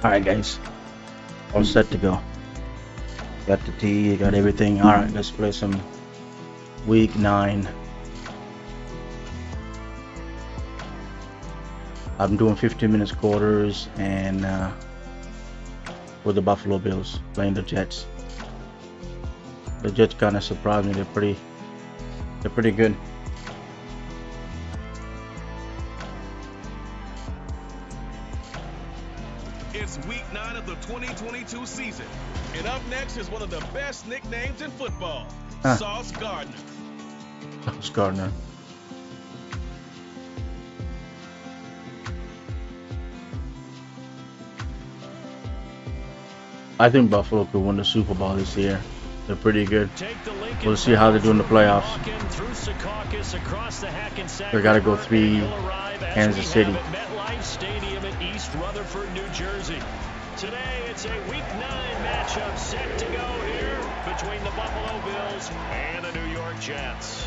Alright guys, all set to go. Got the tea, got everything. Alright, let's play some week 9. I'm doing 15 minutes quarters and with the Buffalo Bills playing the Jets. The Jets kind of surprised me. They're pretty good. It's week 9 of the 2022 season. And up next is one of the best nicknames in football, Sauce Gardner. Sauce Gardner. I think Buffalo could win the Super Bowl this year. They're pretty good. We'll see how they do in the playoffs. They got to go 3 Kansas City. Stadium in East Rutherford, New Jersey. Today, it's a Week 9 matchup set to go here between the Buffalo Bills and the New York Jets.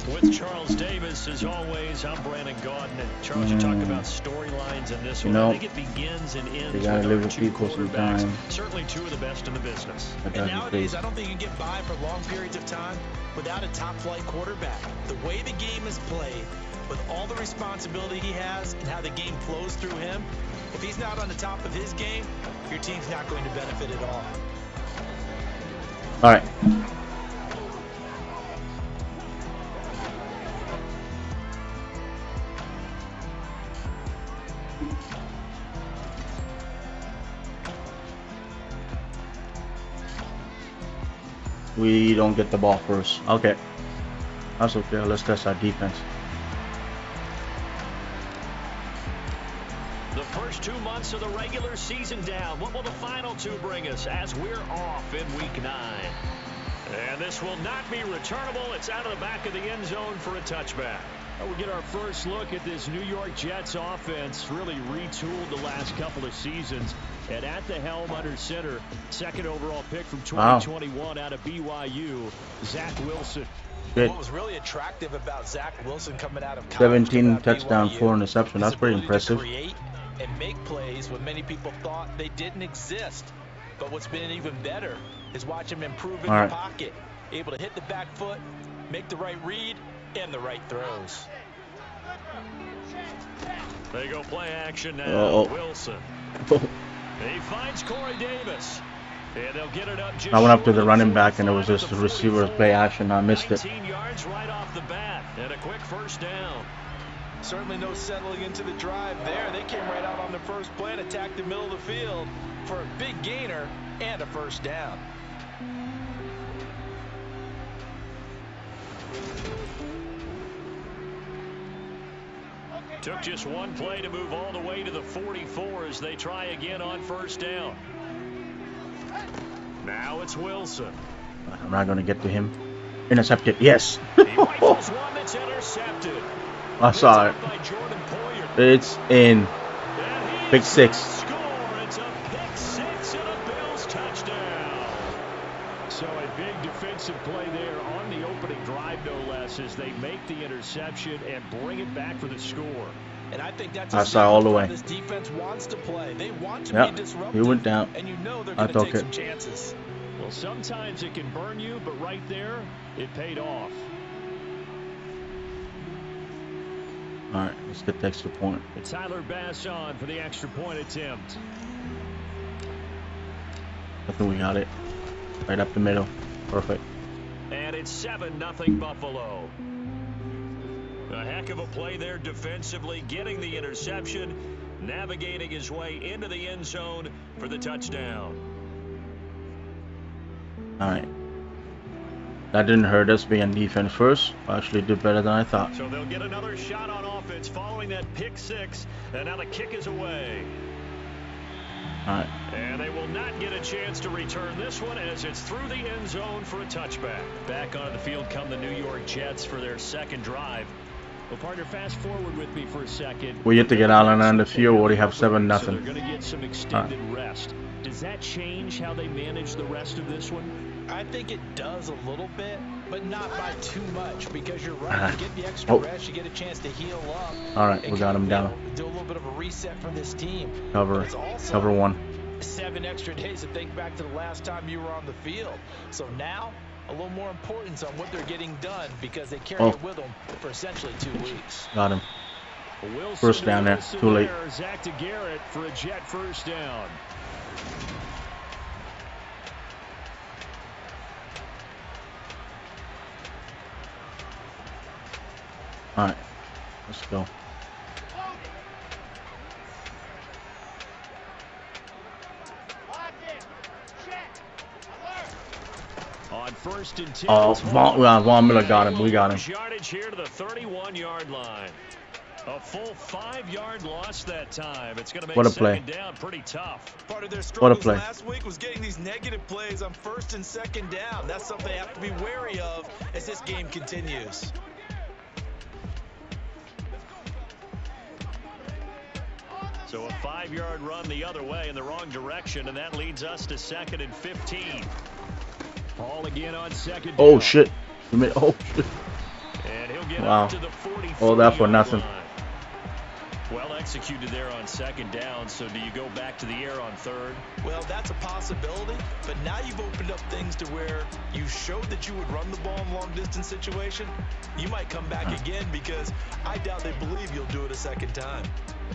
With Charles Davis, as always, I'm Brandon Gaudin. And Charles, you talk about storylines in this one. I think it begins and ends with our 2 quarterbacks. Certainly 2 of the best in the business. And nowadays, I don't think you can get by for long periods of time without a top-flight quarterback. The way the game is played, with all the responsibility he has and how the game flows through him, if he's not on the top of his game, your team's not going to benefit at all. All right. We don't get the ball first. Okay. That's okay. Let's test our defense. The first 2 months of the regular season down. What will the final 2 bring us as we're off in Week 9? And this will not be returnable. It's out of the back of the end zone for a touchback. We'll get our first look at this New York Jets offense, really retooled the last couple of seasons. And at the helm under center, 2nd overall pick from 2021 out of BYU, Zach Wilson. Good. What was really attractive about Zach Wilson coming out of college, 17 touchdown, 4 interception. That's pretty impressive. To create and make plays when many people thought they didn't exist. But what's been even better is watch him improve in the pocket, able to hit the back foot, make the right read, and the right throws. They go play action now. Wilson. He finds Corey Davis. And they'll get it up just I went up to the running back and it was just the receiver's play action. I missed it. 19 yards right off the bat and a quick first down. Certainly no settling into the drive there. They came right out on the first play and attacked the middle of the field for a big gainer and a first down. Took just one play to move all the way to the 44 as they try again on first down. Now it's Wilson. I'm not going to get to him. Intercepted. Yes. He rifles one that's intercepted. I saw it. It's in. Pick 6. It's a pick 6 and a Bills touchdown. So a big defensive play there on the opening drive, no less, as they make the interception and bring it back for the score. And I think that's I saw all the way. This defense wants to play. They want to be disruptive. He went down. And you know they're going to take some chances. Well, sometimes it can burn you, but right there, it paid off. All right, let's get the extra point. It's Tyler Bass on for the extra point attempt. I think we got it. Right up the middle. Perfect. And it's 7-0 Buffalo. A heck of a play there defensively, getting the interception, navigating his way into the end zone for the touchdown. All right. That didn't hurt us being defense first. Actually did better than I thought. So they'll get another shot on offense following that pick 6, and now the kick is away. All right. And they will not get a chance to return this one as it's through the end zone for a touchback. Back onto the field come the New York Jets for their second drive. Well, partner, fast forward with me for a second. We get to get Allen on the field. We already have 7-0. So they're going to get some extended rest. Does that change how they manage the rest of this one? I think it does a little bit, but not by too much, because you're right. You get the extra rest, you get a chance to heal up. All right, we got him down. Do a little bit of a reset for this team. Cover 1. 7 extra days to think back to the last time you were on the field. So now, a little more importance on what they're getting done, because they carry it with them for essentially 2 weeks. Got him. First down there. Too late. Zach to Garrett for a Jet first down. All right, let's go. On 1st and 10. Oh, Von Miller got him. We got him. Yardage here to the 31-yard line. A full 5-yard loss that time. It's going to make second down pretty tough. Part of their struggles last week was getting these negative plays on 1st and 2nd down. That's something they have to be wary of as this game continues. So a 5-yard run the other way in the wrong direction, and that leads us to 2nd and 15. Ball again on 2nd down. Oh, shit. Oh, shit. And he'll get up to the 40. All that for nothing. Line. Well executed there on 2nd down, so do you go back to the air on 3rd? Well, that's a possibility, but now you've opened up things to where you showed that you would run the ball in long-distance situation. You might come back again, because I doubt they believe you'll do it a second time.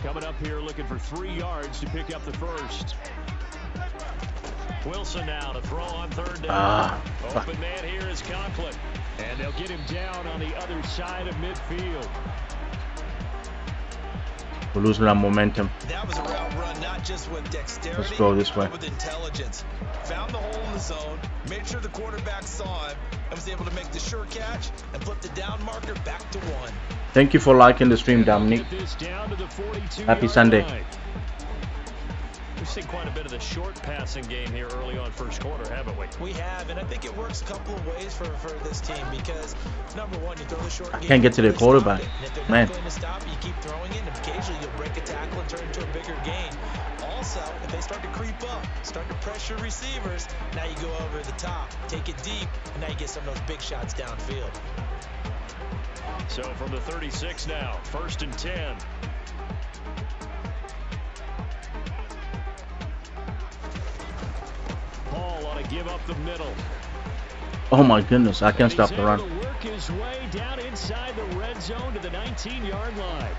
Coming up here looking for 3 yards to pick up the first. Wilson now to throw on 3rd down. Open man here is Conklin. And they'll get him down on the other side of midfield. We're losing our momentum. That was a route run, not just with dexterity, let's go this way. But with intelligence. Found the hole in the zone, made sure the quarterback saw him, and was able to make the sure catch and flip the down marker back to 1. Thank you for liking the stream, Dominique. Happy Sunday. Line. We've seen quite a bit of the short passing game here early on first quarter, haven't we? We have, and I think it works a couple of ways for this team, because number one, you throw the short game. Can't get to the quarterback. If they're Man. not going to stop, you keep throwing it, and occasionally you'll break a tackle and turn into a bigger gain. Also, if they start to creep up, start to pressure receivers, now you go over the top, take it deep, and now you get some of those big shots downfield. So from the 36 now, 1st and 10. Paul ought to give up the middle. Oh my goodness, I can't stop the run. He's able to work his way down inside the red zone to the 19-yard line.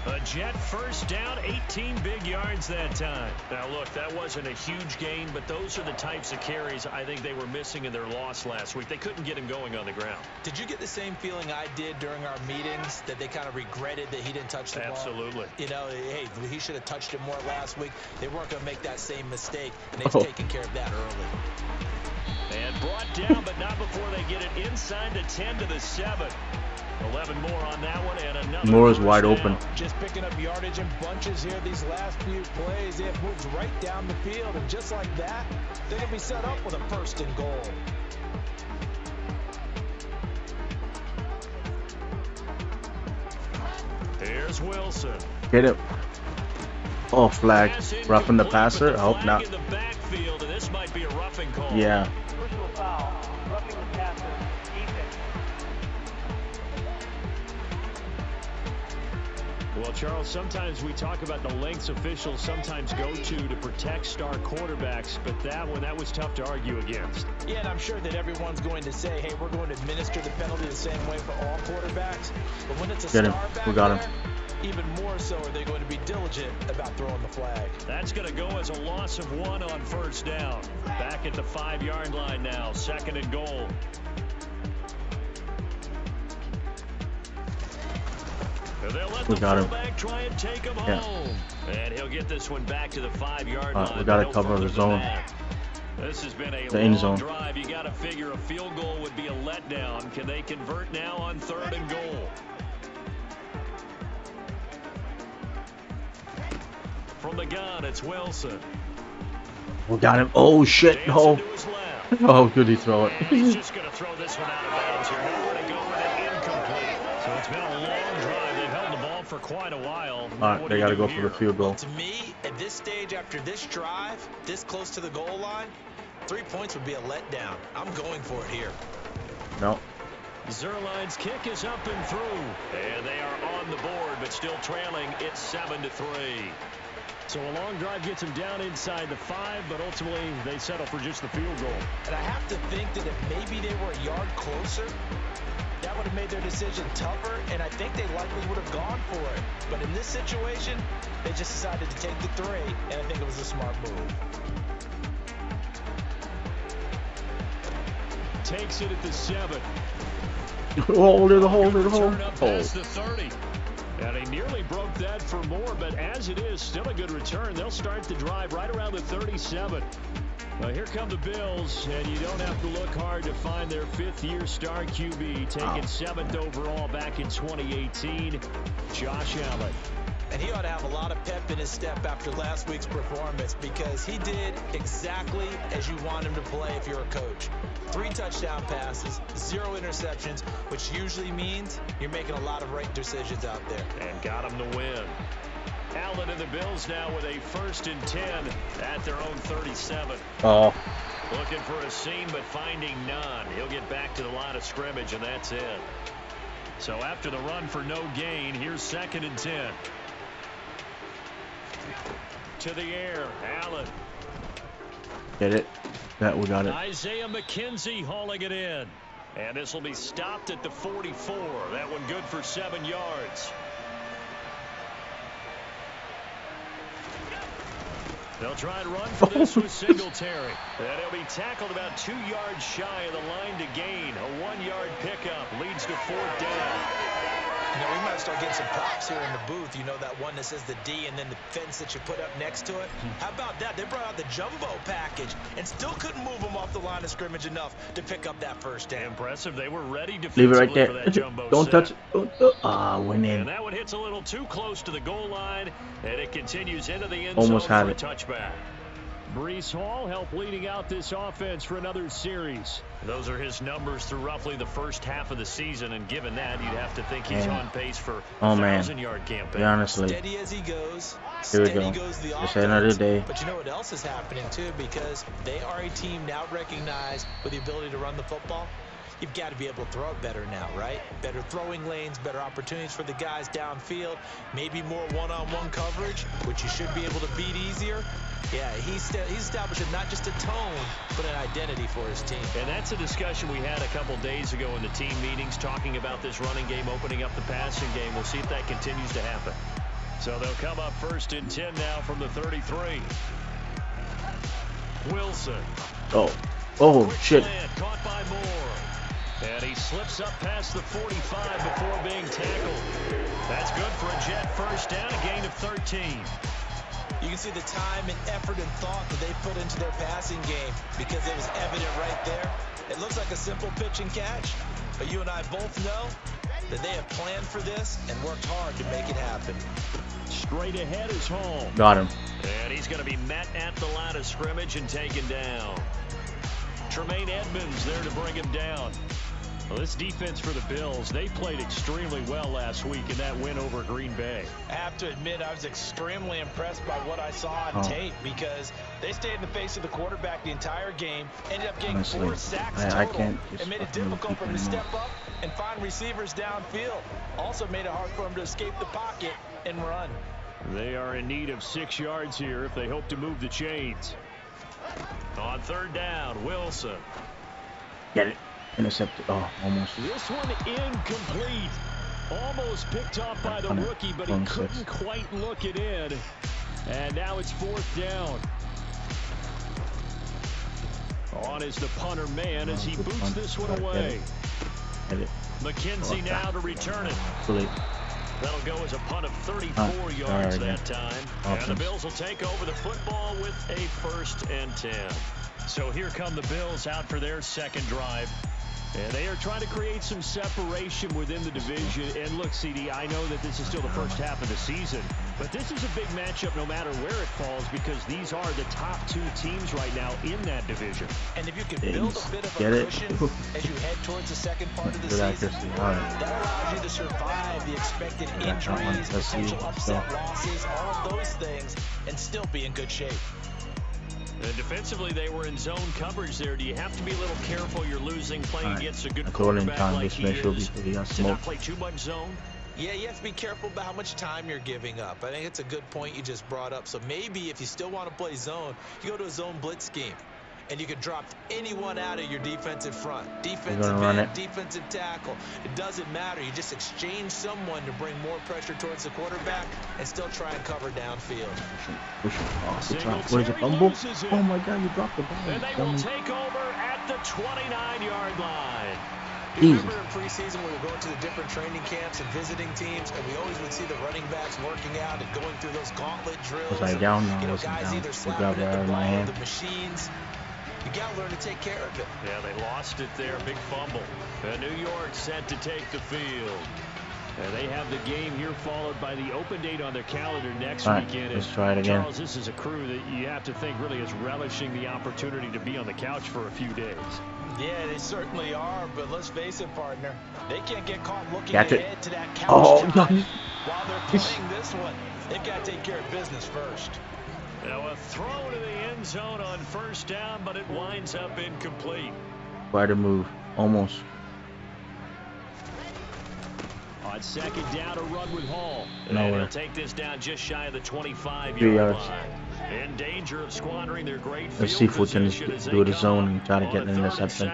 A Jet first down, 18 big yards that time. Now, look, that wasn't a huge gain, but those are the types of carries I think they were missing in their loss last week. They couldn't get him going on the ground. Did you get the same feeling I did during our meetings, that they kind of regretted that he didn't touch the ball? Absolutely. You know, hey, he should have touched it more last week. They weren't going to make that same mistake, and they've taken care of that early. And brought down, but not before they get it inside the 10 to the 7. 11 more on that one, and another. Moore is wide open. Just picking up yardage in bunches here these last few plays. They have moved right down the field, and just like that, they're going to be set up with a 1st and goal. Here's Wilson. Get it. Oh, flag. Roughing the passer? I hope not. In the backfield, and this might be a roughing call. Yeah. Personal foul. Roughing the passer. Defense. Well, Charles, sometimes we talk about the lengths officials sometimes go to protect star quarterbacks, but that was tough to argue against. Yeah, and I'm sure that everyone's going to say, hey, we're going to administer the penalty the same way for all quarterbacks. But when it's a star back we got him. there, even more so are they going to be diligent about throwing the flag. That's going to go as a loss of 1 on 1st down. Back at the 5-yard line now, 2nd and goal. They'll let the fullback try and take him home. And he'll get this one back to the 5-yard line. We got to cover the zone. This has been a end long zone drive. You got to figure a field goal would be a letdown. Can they convert now on 3rd and goal? From the gun, it's Wilson. We got him. Oh, shit. Oh, oh, good he throw it. He's just going to throw this one out of bounds here. Nowhere to go with it, incomplete. So it's been a long drive. They've held the ball for quite a while. All right, they got to go for the field goal. To me, at this stage, after this drive, this close to the goal line, 3 points would be a letdown. I'm going for it here. No. Zerline's kick is up and through. And they are on the board, but still trailing. It's 7-3. So a long drive gets them down inside the 5, but ultimately they settle for just the field goal. And I have to think that if maybe they were a yard closer, that would have made their decision tougher, and I think they likely would have gone for it. But in this situation, they just decided to take the 3, and I think it was a smart move. Takes it at the 7. Hold it, hold it, hold Turn up past the 30. And he nearly broke that for more, but as it is, still a good return. They'll start the drive right around the 37. Well, here come the Bills, and you don't have to look hard to find their 5th-year star QB, taken 7th overall back in 2018, Josh Allen. And he ought to have a lot of pep in his step after last week's performance, because he did exactly as you want him to play if you're a coach. 3 touchdown passes, 0 interceptions, which usually means you're making a lot of right decisions out there. And got him to win. Allen and the Bills now with a 1st and 10 at their own 37. Oh. Looking for a seam, but finding none. He'll get back to the line of scrimmage, and that's it. So after the run for no gain, here's 2nd and 10. To the air, Allen. Get it? That we got it. Isaiah McKenzie hauling it in. And this will be stopped at the 44. That one good for 7 yards. They'll try and run for this with Singletary. And he'll be tackled about 2 yards shy of the line to gain. A 1-yard pickup leads to 4th down. You know, we might start getting some props here in the booth. You know, that one that says the D and then the fence that you put up next to it. How about that? They brought out the jumbo package and still couldn't move them off the line of scrimmage enough to pick up that 1st down. Impressive. They were ready Leave it right defensively there. for that jumbo Don't set. touch it. Went in. And that one hits a little too close to the goal line, and it continues into the end Almost zone had for a it. touchback. Breece Hall helped leading out this offense for another series. Those are his numbers through roughly the first half of the season, and given that, you'd have to think he's on pace for a 1,000-yard campaign. Yeah, honestly. Steady as he goes. Here we Steady go. goes the Just offense. another day. But you know what else is happening, too? Because they are a team now recognized with the ability to run the football. You've got to be able to throw it better now, right? Better throwing lanes, better opportunities for the guys downfield, maybe more one-on-one coverage, which you should be able to beat easier. Yeah, he's establishing not just a tone, but an identity for his team. And that's a discussion we had a couple days ago in the team meetings, talking about this running game, opening up the passing game. We'll see if that continues to happen. So they'll come up 1st and 10 now from the 33. Wilson. Oh, shit. Caught by Moore. And he slips up past the 45 before being tackled. That's good for a Jet 1st down, a gain of 13. You can see the time and effort and thought that they put into their passing game, because it was evident right there. It looks like a simple pitch and catch, but you and I both know that they have planned for this and worked hard to make it happen. Straight ahead is Hall. Got him. And he's going to be met at the line of scrimmage and taken down. Tremaine Edmonds there to bring him down. Well, this defense for the Bills, they played extremely well last week in that win over Green Bay. I have to admit, I was extremely impressed by what I saw on tape, because they stayed in the face of the quarterback the entire game, ended up getting 4 sacks total, and made it difficult for him to step up and find receivers downfield. Also made it hard for him to escape the pocket and run. They are in need of 6 yards here if they hope to move the chains. On 3rd down, Wilson. Get it. Intercepted. Oh, almost. This one incomplete. Almost picked off by the rookie, but he couldn't quite look it in. And now it's 4th down. On is the punter man as he boots this one away. McKenzie now to return it. That'll go as a punt of 34 yards that time. And the Bills will take over the football with a 1st and 10. So here come the Bills out for their 2nd drive. And they are trying to create some separation within the division. And look, CD, I know that this is still the first half of the season, but this is a big matchup no matter where it falls, because these are the top 2 teams right now in that division. And if you can build a bit of a cushion as you head towards the 2nd part of the season, that allows you to survive the expected injuries, potential upset losses, all of those things, and still be in good shape. And defensively, they were in zone coverage there. Do you have to be a little careful you're losing playing against a good quarterback like he is to not play too much zone? Yeah, you have to be careful about how much time you're giving up. I think it's a good point you just brought up. So maybe if you still want to play zone, you go to a zone blitz scheme. And you can drop anyone out of your defensive front. Defensive end, defensive tackle. It doesn't matter. You just exchange someone to bring more pressure towards the quarterback and still try and cover downfield. Where's the fumble? Oh my God, you dropped the ball. And they will take over at the 29-yard line. Remember in preseason we were going to the different training camps and visiting teams, and we always would see the running backs working out and going through those gauntlet drills. Was I down? No, I wasn't guys down. either slapping at the ball, the machines. You got to learn to take care of it. Yeah, they lost it there. Big fumble. New York set to take the field. They have the game here followed by the open date on their calendar next weekend. Let's try it again. Charles, this is a crew that you have to think really is relishing the opportunity to be on the couch for a few days. Yeah, they certainly are, but let's face it, partner. They can't get caught looking ahead to that couch time while they're playing this one. They got to take care of business first. Now a throw to the end zone on first down, but it winds up incomplete. Try to move. Almost. On second down, a run with Hall. Nowhere. And he'll take this down just shy of the 25-yard line. In danger of squandering their great field. Let's see if we can do the zone and try to get an interception.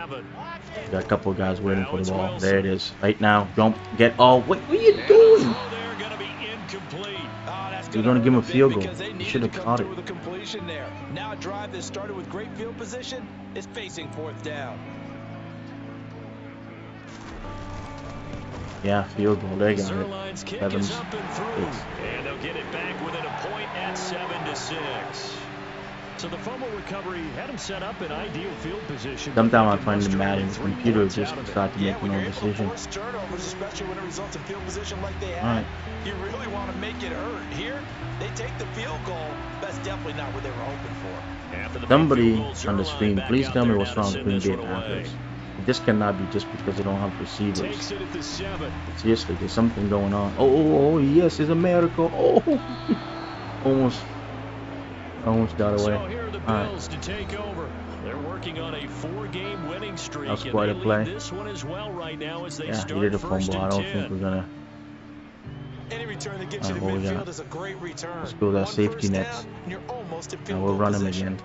We got a couple of guys waiting for the ball. There it is. Right now. Don't get. Oh, what are you doing? You're going to give him a field goal. You should have caught it. Now a drive that started with great field position is facing fourth down. Yeah, field goal. They got it. Evans. And they'll get it back within a point at 7-6. So the fumble recovery had him set up in ideal field position. Sometimes I find the Madden computer just start to make no decision. Turnovers, especially when it results in field position like they had. You really want to make it hurt. Here, they take the field goal. That's definitely not what they were hoping for. Somebody on the stream, please tell me what's wrong with Green Bay Packers. This cannot be just because they don't have receivers. Seriously, there's something going on. Oh, yes, it's a miracle. Oh, almost got away. So here are the Bills to take over. They're working on a 4-game winning streak. That's quite a play. This one as well right now as they start he did a fumble. I don't think we're gonna. Any return that gets you to midfield is a great return. Let's build our safety nets. And we'll run him again.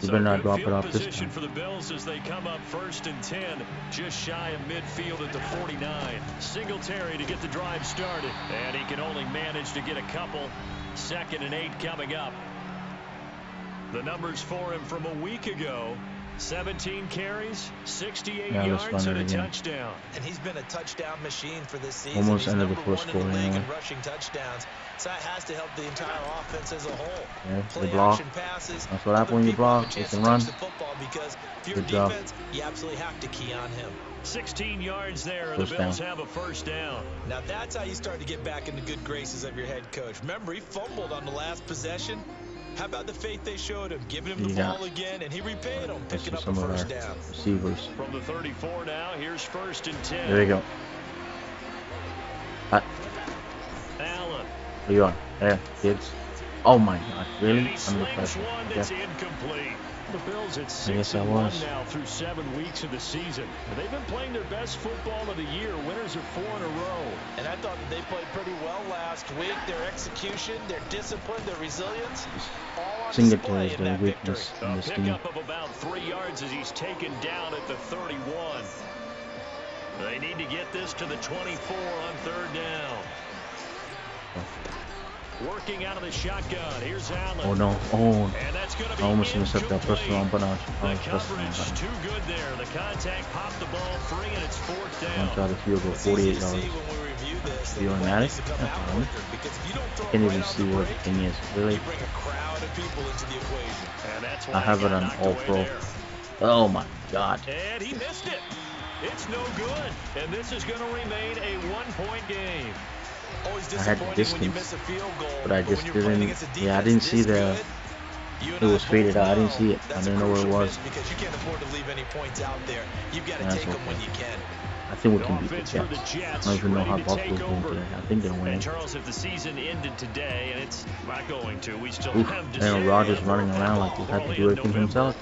You better not drop it off this time. For the Bills as they come up 1st and 10, just shy of midfield at the 49. Singletary to get the drive started, and he can only manage to get a couple. 2nd and 8 coming up. The numbers for him from a week ago: 17 carries, 68 yards, and a touchdown. And he's been a touchdown machine for this season. Almost ended the first quarter. In rushing touchdowns. So that has to help the entire offense as a whole. Yeah, they block. That's what happens when you block. You can run. Because if you're defense, you absolutely have to key on him. 16 yards there, and the Bills have a first down. Now that's how you start to get back in the good graces of your head coach. Remember, he fumbled on the last possession. How about the faith they showed him, giving him the ball again, and he repaid them, picking up a first down. Receivers. From the 34 now, here's 1st and 10. There you go. Allen. Where you on? There, kids. Oh my God, really? Under pressure. That's incomplete. The Bills at 6-1 now through 7 weeks of the season. They've been playing their best football of the year. Winners of 4 in a row. And I thought that they played pretty well last week. Their execution, their discipline, their resilience, all on display in that victory. A pickup of about 3 yards as he's taken down at the 31. They need to get this to the 24 on 3rd down. Working out of the shotgun. Here's Allen. Oh no. Oh. And that's going to be almost intercept that first round, but not. The coverage too good there. The contact popped the ball free, and it's 4th down. I'll try to field goal 48 yards. You on that? I can't even see what the thing is. Really? I have it on all pro. Oh my God. And he missed it. It's no good. And this is going to remain a 1-point game. I had the distance, but I just didn't. Yeah, I didn't see the. It was faded out. I didn't see it. I didn't know where it was. Because you can't afford to leave any points out there. You've got to take them when you can. I think we can beat the Jets. I don't even know how Buffalo's doing today. I think they're winning. And Charles, if the season ended today, and it's not going to, we still Oof, have Aaron Rodgers running around like he had to do everything himself.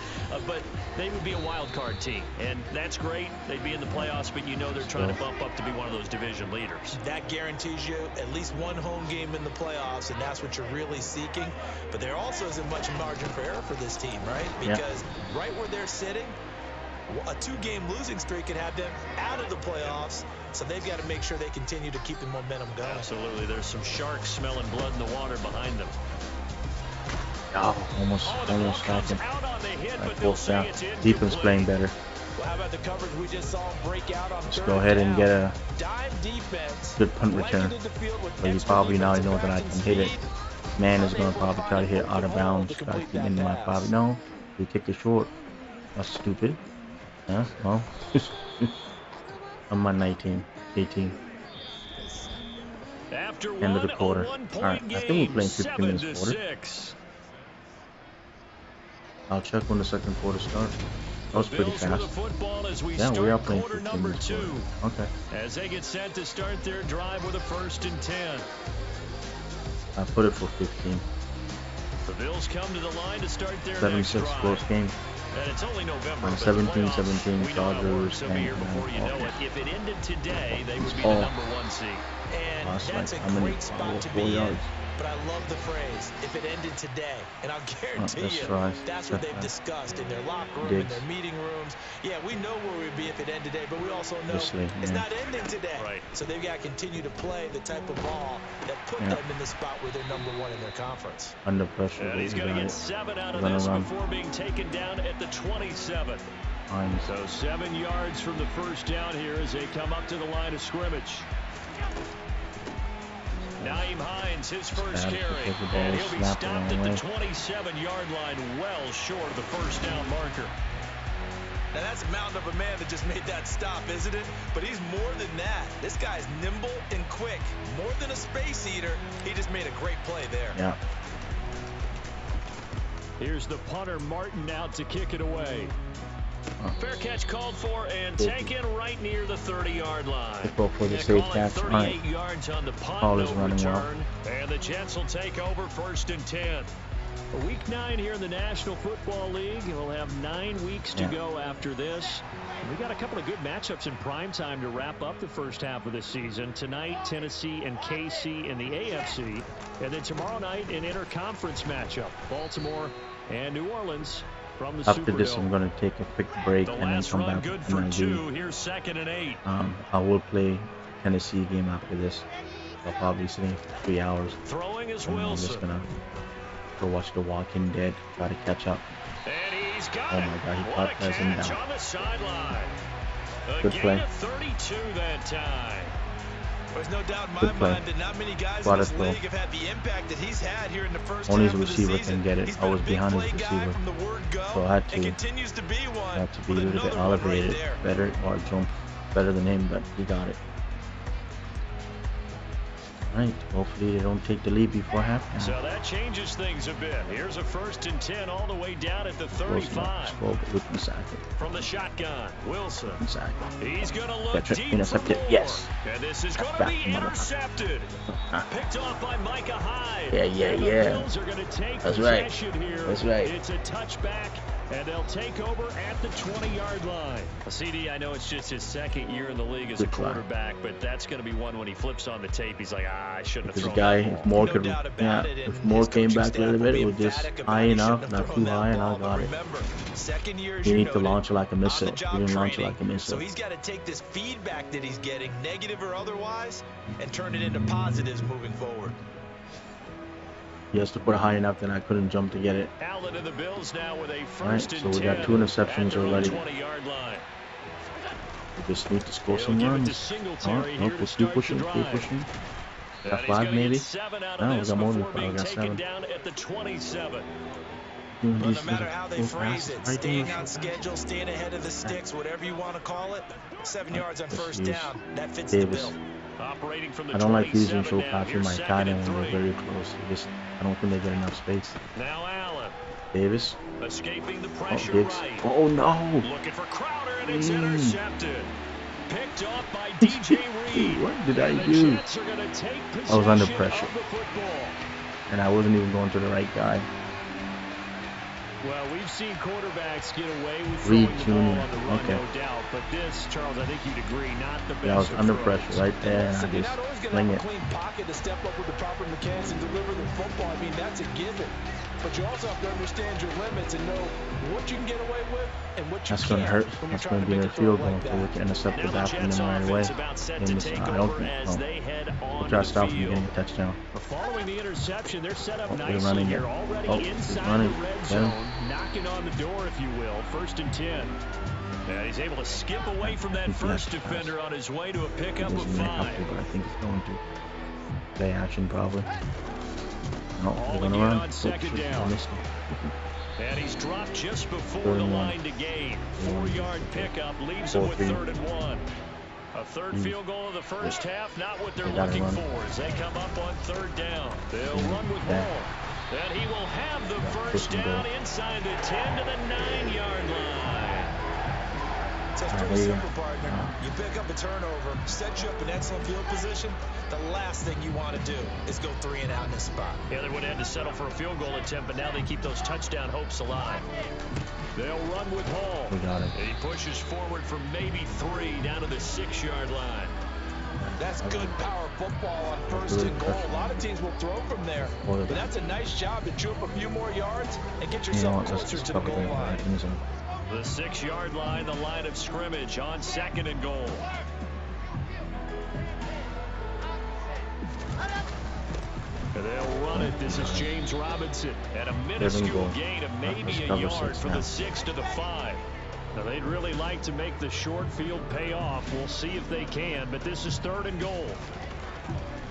But they would be a wild card team, and that's great. They'd be in the playoffs, but you know they're trying to bump up to be one of those division leaders. That guarantees you at least one home game in the playoffs, and that's what you're really seeking. But there also isn't much margin for error for this team, right? Because right where they're sitting, a 2-game losing streak could have them out of the playoffs, so they've got to make sure they continue to keep the momentum going. Absolutely. There's some sharks smelling blood in the water behind them. Oh, almost got him. Like fourth down. Defense playing better. Well, how about the coverage we just saw break out on Let's go ahead and get a good punt return. But you probably now know that I can hit it. Man is going to probably try to hit out of bounds. Try to get into my 5. No, he kicked it short. That's stupid. Yeah, well, I'm on 19, 18. End of the quarter. Alright, I think we're playing 15 minutes quarter. I'll check when the second quarter starts. That was pretty fast. Yeah, we are playing 15 minutes quarter. Okay. As they get set to start their drive with a 1st and 10. I put it for 15. The Bills come to the line to start their 7-6 close game. And it's only November. 17-17 Chargers and if it ended today, they would be the #1 seed. And that's a great spot to be in. But I love the phrase, if it ended today. And I'll guarantee you, that's what they've discussed in their locker room, in their meeting rooms. Yeah, we know where we'd be if it ended today, but we also know it's not ending today. Right. So they've got to continue to play the type of ball that put them in the spot where they're #1 in their conference. Under pressure. And he's going to get 7 out of this before being taken down at the 27. So 7 yards from the first down here as they come up to the line of scrimmage. Naeem Hines, his first carry, and he'll be stopped at the 27-yard line, well short of the first down marker. Now that's a mountain of a man that just made that stop, isn't it? But he's more than that. This guy's nimble and quick. More than a space eater, he just made a great play there. Yeah. Here's the punter Martin out to kick it away. Fair catch called for and taken right near the 30-yard line. For the safe catch. 38 yards on the punt, Ball is running well. And the Jets will take over 1st and 10. Week 9 here in the National Football League. We'll have 9 weeks to go after this. We got a couple of good matchups in prime time to wrap up the first half of the season. Tonight, Tennessee and KC in the AFC. And then tomorrow night, an interconference matchup. Baltimore and New Orleans. After this, I'm going to take a quick break and then come back good and for then 2. Here's 2nd and 8. I will play Tennessee game after this. I'll probably stay for 3 hours. Throwing is I'm Wilson. just going to go watch The Walking Dead, try to catch up. And he's got oh my God, he caught him down. On the sideline. Good play. 32 that time. There's no doubt in my mind that not many guys in this league have had the impact that he's had here in the first half of the season. Only his receiver can get it. I was behind his receiver, so I had to be a little bit elevated better or jump better than him, but he got it. Alright, hopefully they don't take the lead before halftime. So that changes things a bit. Here's a 1st and 10 all the way down at the 35. From the shotgun, Wilson. He's going to look deep intercepted. Yes. And this is going to be intercepted. Picked off by Micah Hyde. Yeah. The Bills are going to take possession here. That's right. It's a touchback. And they'll take over at the 20-yard line. CD, I know it's just his 2nd year in the league as a quarterback, but that's going to be one when he flips on the tape. He's like, I shouldn't have thrown that ball. If more came back a little bit, it was just high enough, not too high, and I got it. You need to launch it like a missile. You didn't launch it like a missile. So he's got to take this feedback that he's getting, negative or otherwise, and turn it into positives moving forward. He has to put it high enough that I couldn't jump to get it. Allen and the Bills now with a 1st Alright, so we got 2 interceptions already. We just need to score some runs. Alright, nope, we'll keep pushing, Got 5 maybe? No, we got more than 5, we got 7. Well, no matter how they phrase it, staying on schedule, staying ahead of the sticks, whatever you want to call it, 7 yards on 1st down, that fits the bill. I don't like using show patch in my tight end when they're very close. I don't think they get enough space. Now Allen. Davis. Escaping the pressure Diggs. right. Oh no. Looking for Crowder and it's intercepted. picked off by DJ Reed. What did I And the do? Jets are gonna take I was under possession pressure. of the football. And I wasn't even going to the right guy. Well, we've seen quarterbacks get away with Reed throwing the ball Jr. on the run, Okay. no doubt. But this, Charles, I think you'd agree, not the best. Yeah, I was of under throws. pressure right there, and I You're just not always going to fling have it. a clean pocket to step up with the proper mechanics and deliver the football. I mean, that's a given. But you also have to understand your limits and know what you can get away with and what you That's can't. going to hurt. when you're That's trying going to to be make a a throw field goal. like So we that. can intercept Now the the back from Jets them right away. offense about set to And take I over don't as they head we'll on try to the stop from field. getting a touchdown. Following the interception, they're set up Oh, they're nicely running here, it. already Oh, he's inside running. the red Get zone, him. knocking on the door, if you will. 1st and 10. And he's able to skip away from that I think first that's defender on his way to a He pickup of doesn't really have 5. to, but I think he's going to. Play action probably. No, All they're going to again run. on Oh, second shit, I down. missed him. And he's dropped just before Third the and one. line to gain. 4-yard pickup leaves him with 4-3. 3rd and 1. A third field goal of the first half, not what they're They gotta looking run. for as they come up on 3rd down. They'll run with Yeah. Hall. And he will have the push first and go. down inside the 10 to the 9-yard line. So it's Alright, pretty there you simple, go. partner. You pick up a turnover, set you up in excellent field position. The last thing you want to do is go 3 and out in this spot. Yeah, they would have had to settle for a field goal attempt, but now they keep those touchdown hopes alive. They'll run with Hall. We got it. And he pushes forward for maybe 3 down to the 6-yard line. That's good power football on 1st and goal. A lot of teams will throw from there. But that's a nice job to chew up a few more yards and get You know yourself what? Let's closer just to the cover goal that. line. The 6-yard line, the line of scrimmage on 2nd and goal. And they'll run it. This is James Robinson at a minuscule gain of maybe a yard from the 6 to the 5. Now, they'd really like to make the short field pay off. We'll see if they can, but this is 3rd and goal.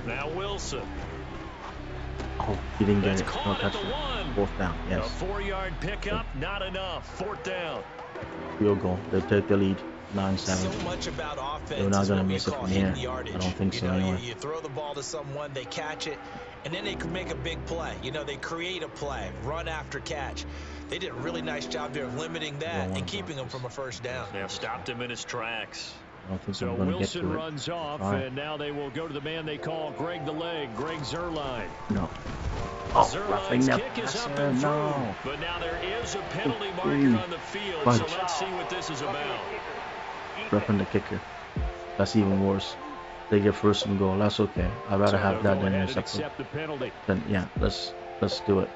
Now Wilson. Oh, he didn't get That's it. No caught at the touchdown. 1. 4th down. A Yes. 4-yard pickup, not enough. 4th down. Field goal. They take the lead. 9-7. So much about offense. They're not is gonna what we miss it call from hitting here. the yardage. I don't think so anyway. You throw the ball to someone, they catch it, and then they can make a big play. They create a play, run after catch. They did a really nice job there of limiting that and keeping him from a first down. They have stopped him in his tracks. I don't think So I'm going to get Wilson to it. runs off, Right. and now they will go to the man they call Greg the Leg, Greg Zuerlein. No. Oh, roughing Zerline's that kick is up passer. and through, No. but now there is a penalty Oh, marker on the field, bunch. so let's see what this is about. Roughing the kicker. That's even worse. They get 1st and goal. That's okay. I'd rather So have they'll that go than ahead and intercept. accept the penalty. Then yeah, let's do it.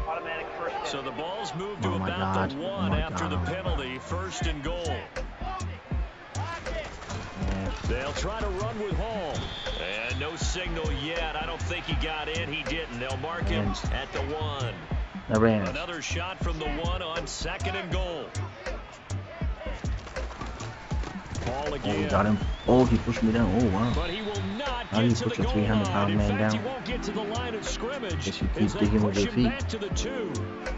Automatic first down. So the ball's moved to Oh my about God. the Oh 1 my after the God. penalty, 1st and goal. They'll try to run with Hall. And no signal yet. I don't think he got in. He didn't. They'll mark him at the 1. I ran. Another shot from the 1 on 2nd and goal. Ball Oh, again. we got him. Oh, he pushed me down. Oh, wow. But he will not How do get you to put the your goal 300-pound line. In man fact, he down? won't get to the line of scrimmage Guess you as keep they digging with push your him feet. back to the 2.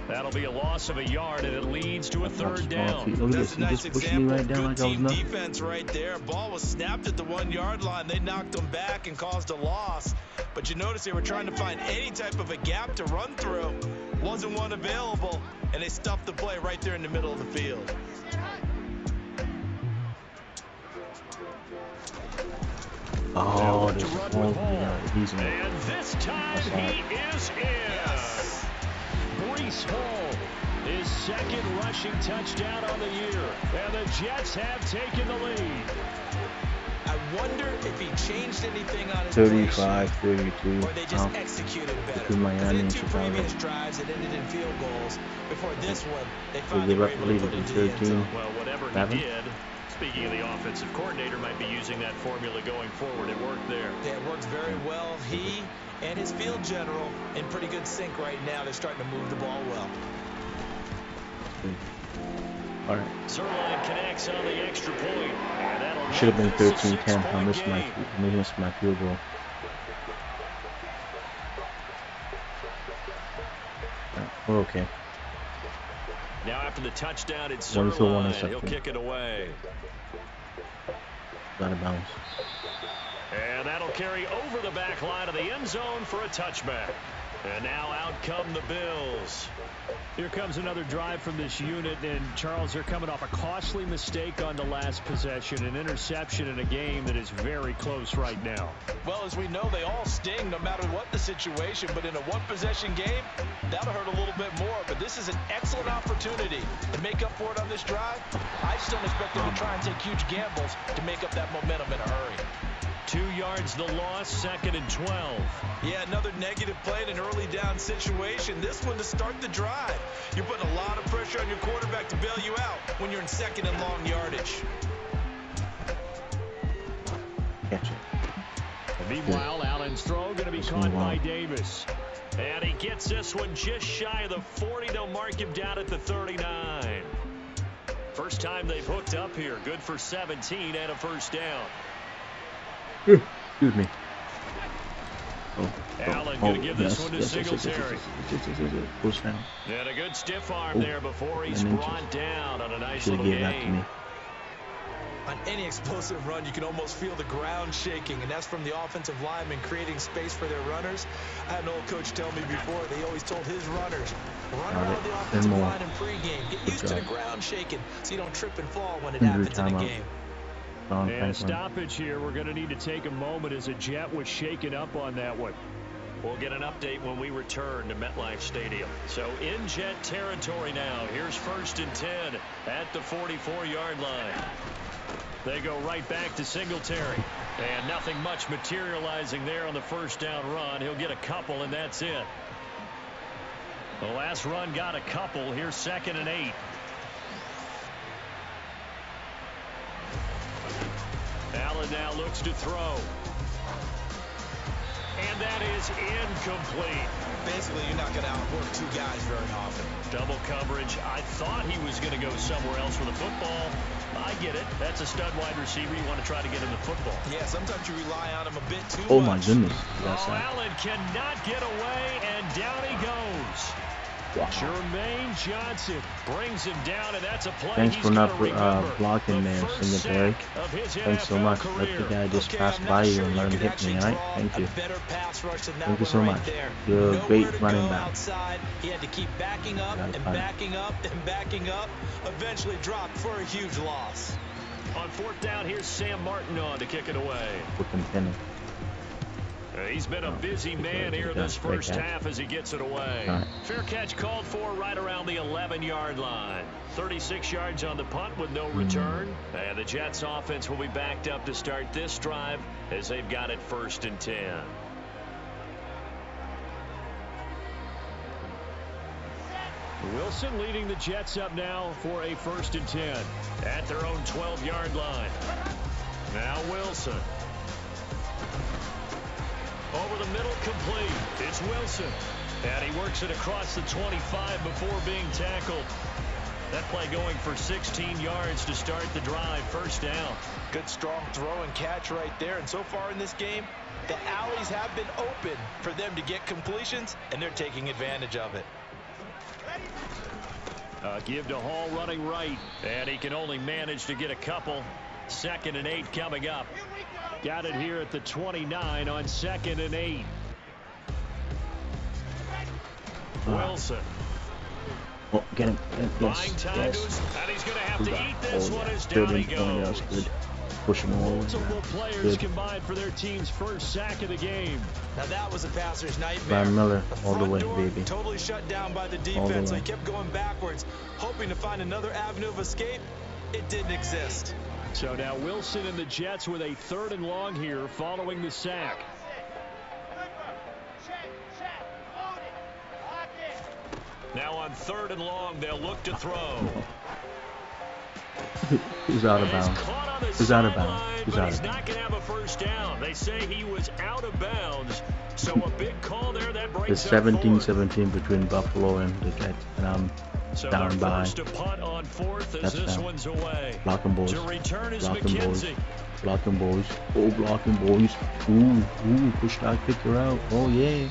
That'll be a loss of a yard, and it leads to a 3rd down. Look at That's this. a He nice just pushed me example right of down good like I was team nothing. defense right there. Ball was snapped at the 1-yard line. They knocked them back and caused a loss. But you notice they were trying to find any type of a gap to run through. Wasn't one available, and they stuffed the play right there in the middle of the field. Oh, this is oh, yeah, he's in. And this time he is in. Yes. Breece Hall, his 2nd rushing touchdown on the year. And the Jets have taken the lead. I wonder if he changed anything on his 35, 32. or they just executed better. between Miami They did and 2 Chicago. previous drives that ended in field goals. Before this one, they So finally they were able to lead put it it to into the end 13. zone. Well, whatever he 7. did, speaking of the offensive coordinator, might be using that formula going forward. It worked there. Yeah, it works very well. He and his field general in pretty good sync right now. They're starting to move the ball well. All right. Zuerlein connects on the extra point. And that'll Should have been make this a 13-10. I 6-point missed my field goal. We're okay. Now after the touchdown, it's 1 to 1 Zuerlein. interception. He'll kick it away. Out of bounds. And that'll carry over the back line of the end zone for a touchback. And now out come the Bills. Here comes another drive from this unit, and Charles, they're coming off a costly mistake on the last possession, an interception in a game that is very close right now. Well, as we know, they all sting no matter what the situation, but in a one-possession game, that'll hurt a little bit more. But this is an excellent opportunity to make up for it on this drive. I just don't expect them to try and take huge gambles to make up that momentum in a hurry. 2 yards the loss, 2nd and 12. Yeah, another negative play in an early down situation. This one to start the drive. You're putting a lot of pressure on your quarterback to bail you out when you're in 2nd and long yardage. Catch it. Meanwhile, Allen's throw going to be caught by Davis. And he gets this one just shy of the 40. They'll mark him down at the 39. First time they've hooked up here. Good for 17 and a first down. Excuse me. Allen going to give this one to Singletary. Push down. And a good stiff arm there before he's brought down on a nice little game. On any explosive run, you can almost feel the ground shaking, and that's from the offensive linemen creating space for their runners. I had an old coach tell me before, they always told his runners, run around the offensive line in pregame. Get used to the ground shaking so you don't trip and fall when it happens in a game. And stoppage here. We're going to need to take a moment as a Jet was shaken up on that one. We'll get an update when we return to MetLife Stadium. So in Jet territory now. Here's 1st and 10 at the 44-yard line. They go right back to Singletary. And nothing much materializing there on the first down run. He'll get a couple, and that's it. The last run got a couple. Here's 2nd and 8. Allen now looks to throw. And that is incomplete. Basically, you're not going to outwork 2 guys very often. Double coverage. I thought he was going to go somewhere else with the football. I get it. That's a stud wide receiver. You want to try to get him the football. Yeah, sometimes you rely on him a bit too much. Oh, my goodness. Allen cannot get away, and down he goes. Wow. Jermaine Johnson brings him down, and that's a play. Thanks he's for not the blocking there, Singletary. Thanks so much. Let the guy just pass by you and let him hit me, alright? Thank you. Thank you so much. You're a great running back. He had to keep backing up and backing up and backing up. Eventually dropped for a huge loss. On 4th down, here's Sam Martin on to kick it away. He's been a busy man here this first half as he gets it away. Fair catch called for right around the 11-yard line. 36 yards on the punt with no return. And the Jets offense will be backed up to start this drive as they've got it 1st and 10. Wilson leading the Jets up now for a 1st and 10 at their own 12-yard line. Now Wilson. Over the middle, complete. It's Wilson. And he works it across the 25 before being tackled. That play going for 16 yards to start the drive. 1st down. Good strong throw and catch right there. And so far in this game, the alleys have been open for them to get completions, and they're taking advantage of it. Give to Hall running right. And he can only manage to get a couple. 2nd and 8 coming up. Got it here at the 29 on 2nd and 8. Wilson. Oh, get him. Yes. And he's going to have to eat this one as down he goes. Push him over. Multiple players combined for their team's first sack of the game. Now that was a passer's nightmare. Van Miller all the way, door baby. Totally shut down by the defense. So he kept going backwards, hoping to find another avenue of escape. It didn't exist. So now Wilson and the Jets with a 3rd and long here following the sack. Now on 3rd and long, they'll look to throw. He's out of bounds. He's out of bounds. He's out of bounds. He's not going to have a first down. They say he was out of bounds. So a big call there that breaks it's 17-17 between Buffalo and the Jets, and I'm down by. To punt on 4th as this one's away. Block them, boys. To return is Block them, boys. McKenzie. Block them, boys. Oh, block them, boys. Ooh, push that kicker out. Oh, yeah.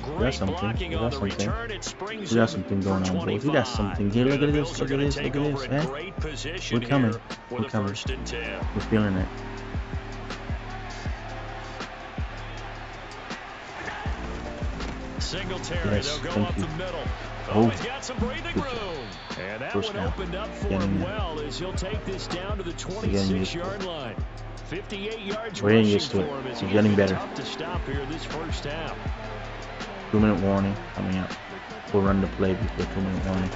We got something. We got something. We got something going on, boys. We got something here. Look at this. Look at this. Look at this. We're coming. We're coming. We're feeling it. Singletary, Yes, they'll go thank up you. the middle. Oh, He's got some breathing room. And that first one down. opened up for Getting him there. well as he'll take this down to the Getting used to 26-yard line. 58 yards We're getting rushing used to for it. him as He's he's getting been better. tough to stop here this first half. 2-minute warning coming up. We'll run the play before 2-minute warning.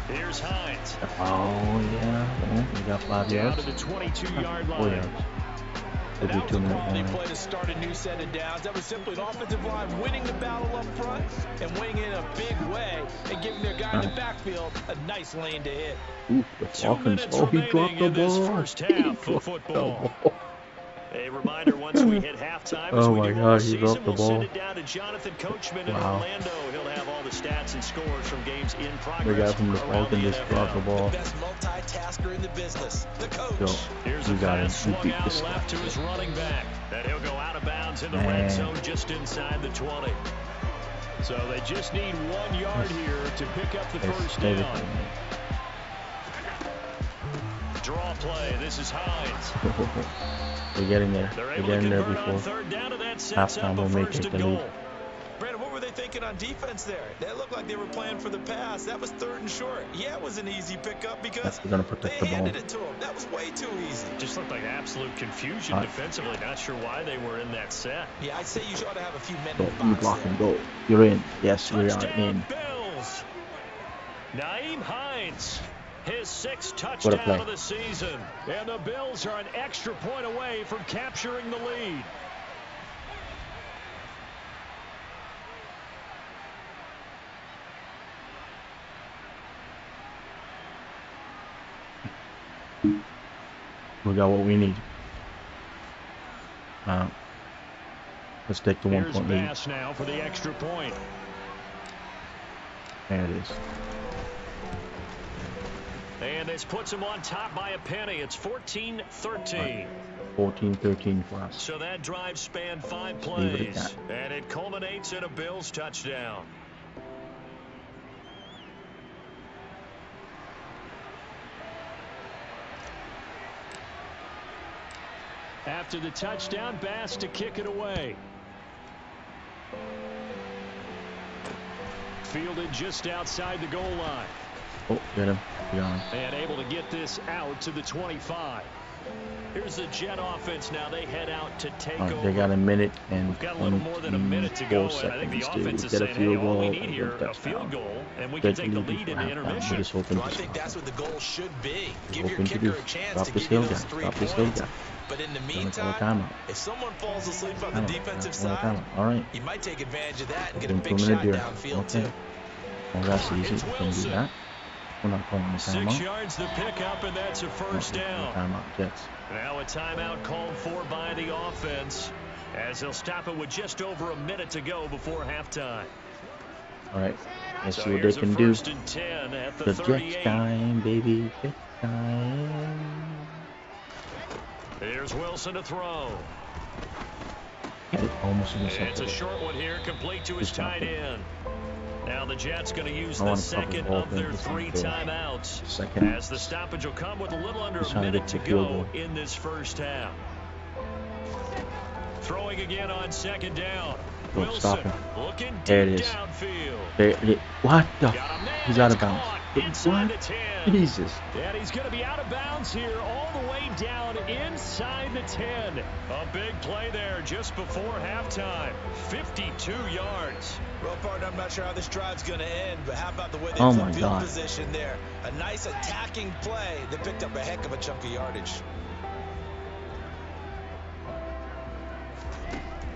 Here's Hines. Oh, yeah. Oh, we got 5 Down yards. to the 22-yard 4 line. yards. And It'll that be was a 2-minute quality warning. play to start a new set of downs. That was simply an offensive line winning the battle up front and winning it in a big way and giving their guy in the backfield a nice lane to hit. Ooh, the 2 Falcons. minutes Oh, he dropped remaining the in this ball. first He half dropped of football. the ball. A reminder, once we hit halftime, as Oh we my do all God, the he season, dropped the we'll send ball. it down to Jonathan Coachman in Wow. Orlando. He'll have all the stats and scores from games in The progress guy from the around Falcons the just dropped the NFL. ball. The best multitasker in the business, the coach. Yo, Here's you a got him. pass You swung beat out this left to guy. his running back. And he'll go out of bounds in the red Man. zone just inside the 20. So they just need 1 yard here to pick up the first down. Everything. Draw play. This is Hines. We're getting there. They're We're able to getting there convert on before third down, and that sets halftime. up a We'll make first it and the lead. goal. Brandon, what were they thinking on defense there? They looked like they were playing for the pass. That was third and short. Yeah, it was an easy pickup because We're gonna they protect the ball. handed it to him. That was way too easy. Just looked like absolute confusion Right. defensively. Not sure why they were in that set. Yeah, I'd say you ought to have a few men Go. in the You box block there. and go. You're in. Yes, we are Touchdown, in. Bills. Naeem Hines, his 6th What a touchdown play. of the season. And the Bills are an extra point away from capturing the lead. We got what we need. Let's take the 1 Here's point lead. Bass now for the extra point. There it is. And this puts him on top by a penny. It's 14-13. 14-13 for us. So that drive spanned 5 Leave it at plays. And it culminates in a Bills touchdown. After the touchdown, Bass to kick it away. Fielded just outside the goal line. Oh, get him. Got him. And able to get this out to the 25. Here's the Jet offense now. They head out to take All right, over. they got a minute and We've got a little more than a minute to go, 24 and I think the seconds offense to is get a saying, hey, field all we goal need and here, get a a field touchdown. goal, and we can Get take the lead lead before into halftime. intermission. We're just hoping Well, I to think stop. that's what the goal should be. Give your Hoping to kicker do. a chance Stop to this get hill those guy. 3 Stop this hill points. guy. But in the Gonna call a meantime, timeout. if someone falls asleep on the Timeout. defensive Call a side, timeout. All right. you might take advantage of that and get a Been big 2 shot minute downfield, Okay. too. Well, that's easy. It's We can do Wilson. that. We're not calling a 6 timeout. yards to pick up, and that's a first down. Timeout, Jets. Now a timeout called for by the offense as they'll stop it with just over a minute to go before halftime. All right. Let's So see what they here's a can do. 1st and 10 at the The 38. Jets time, baby. Jets time. Here's Wilson to throw. Get it. Almost It's a intercepted. short one here, complete to his Just not tight good. end. Now the Jets going to use I the want to cover the second whole of thing. their Just 3 not good. timeouts. Second. As the stoppage will come with a little under Just a trying to minute get to the field go goal. in this first half. Throwing again on 2nd down. Don't Wilson stop him. looking There it deep is. downfield. What the? Got him there. He's out of It's bounds. caught But inside what? the 10. Jesus. And he's going to be out of bounds here all the way down inside the 10. A big play there just before halftime. 52 yards. Well, partner, I'm not sure how this drive's going to end, but how about the way they Oh put my field God. position there? A nice attacking play that picked up a heck of a chunk of yardage.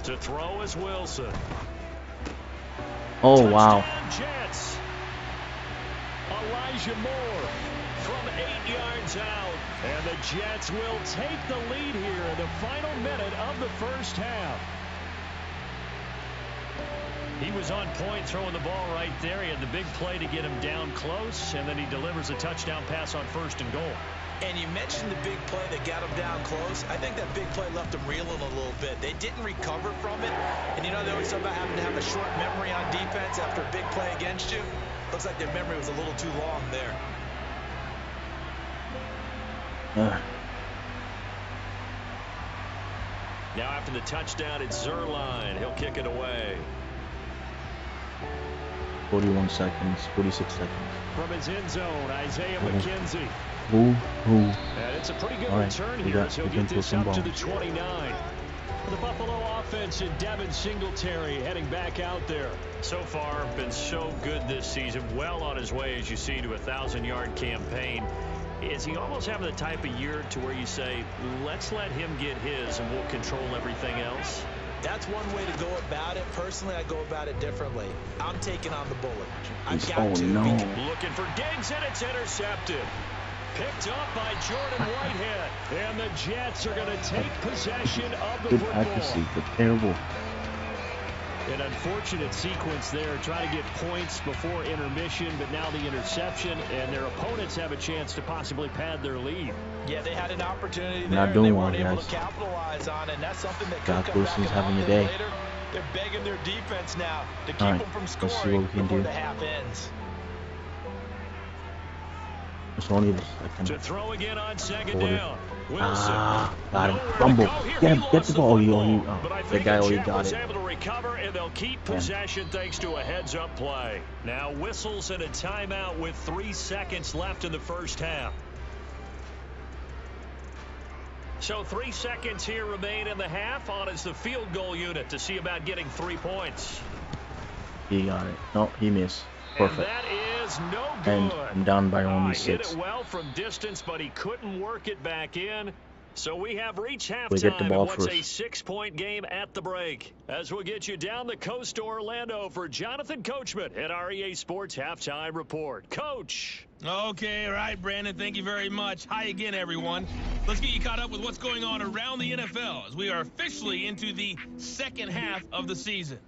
To throw is Wilson. Oh, wow. Touchdown, Jets. Elijah Moore from 8 yards out. And the Jets will take the lead here in the final minute of the first half. He was on point throwing the ball right there. He had the big play to get him down close, and then he delivers a touchdown pass on 1st and goal. And you mentioned the big play that got him down close. I think that big play left him reeling a little bit. They didn't recover from it. And you know, they always talk about having to have a short memory on defense after a big play against you. Looks like their memory was a little too long there. Now after the touchdown, it's Zerline. He'll kick it away. 41 seconds, 46 seconds. From his end zone, Isaiah McKenzie. And it's a pretty good right, return here as he'll get this up to the 29. The Buffalo offense and Devin Singletary heading back out there. So far, been so good this season. Well on his way, as you see, to a 1,000-yard campaign. Is he almost having the type of year to where you say, let's let him get his and we'll control everything else? That's one way to go about it. Personally, I go about it differently. I'm taking on the bullet. I've got oh to. no. Looking for Diggs, and it's intercepted. Picked up by Jordan Whitehead. And the Jets are going to take possession of the football. Good accuracy, but terrible. An unfortunate sequence there, trying to get points before intermission, but now the interception, and their opponents have a chance to possibly pad their lead. Yeah, they had an opportunity there. Not doing they well, weren't able guys. to capitalize on it, and that's something that Josh could come Wilson's back having a and day. later. They're begging their defense now to keep All right, them from let's see what scoring we can before do. the half ends. It's only the second. To throw again on second down. Got him. Fumble. Get the ball. The guy already got it. Able to recover, and they'll keep possession thanks to a heads-up play. Now whistles and a timeout with 3 seconds left in the first half. So 3 seconds here remain in the half. On is the field goal unit to see about getting 3 points. He got it. No, he missed. Perfect. And that is no good. And I'm down by only 6. Hit it well from distance, but he couldn't work it back in. So we have reached halftime. We get the ball what's first. A 6-point game at the break. As we'll get you down the coast to Orlando for Jonathan Coachman at our EA Sports Halftime Report. Coach. Okay, all right, Brandon, thank you very much. Hi again, everyone. Let's get you caught up with what's going on around the NFL as we are officially into the second half of the season.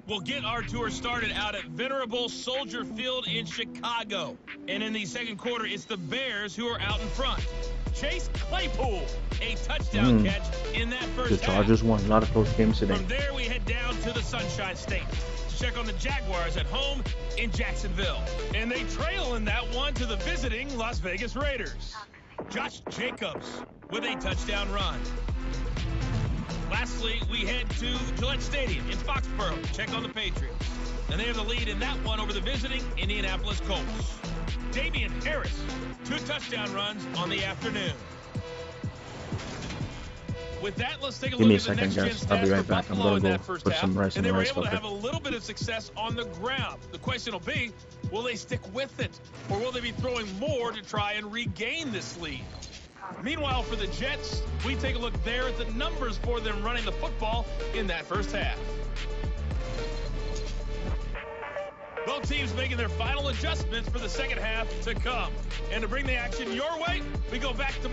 We'll get our tour started out at venerable Soldier Field in Chicago. And in the second quarter, it's the Bears who are out in front. Chase Claypool, a touchdown catch in that first half. The Chargers won a lot of close games today. From there, we head down to the Sunshine State to check on the Jaguars at home in Jacksonville. And they trail in that one to the visiting Las Vegas Raiders. Josh Jacobs with a touchdown run. Lastly, we head to Gillette Stadium in Foxborough to check on the Patriots. And they have the lead in that one over the visiting Indianapolis Colts. Damian Harris, 2 touchdown runs on the afternoon. With that, let's take a look at the next gen stats I'll be right for back. I'm Buffalo gonna in go that first put half. some rice And in they the were rice able to bucket. have a little bit of success on the ground. The question will be, will they stick with it? Or will they be throwing more to try and regain this lead? Meanwhile, for the Jets, we take a look there at the numbers for them running the football in that first half. Both teams making their final adjustments for the second half to come. And to bring the action your way, we go back to...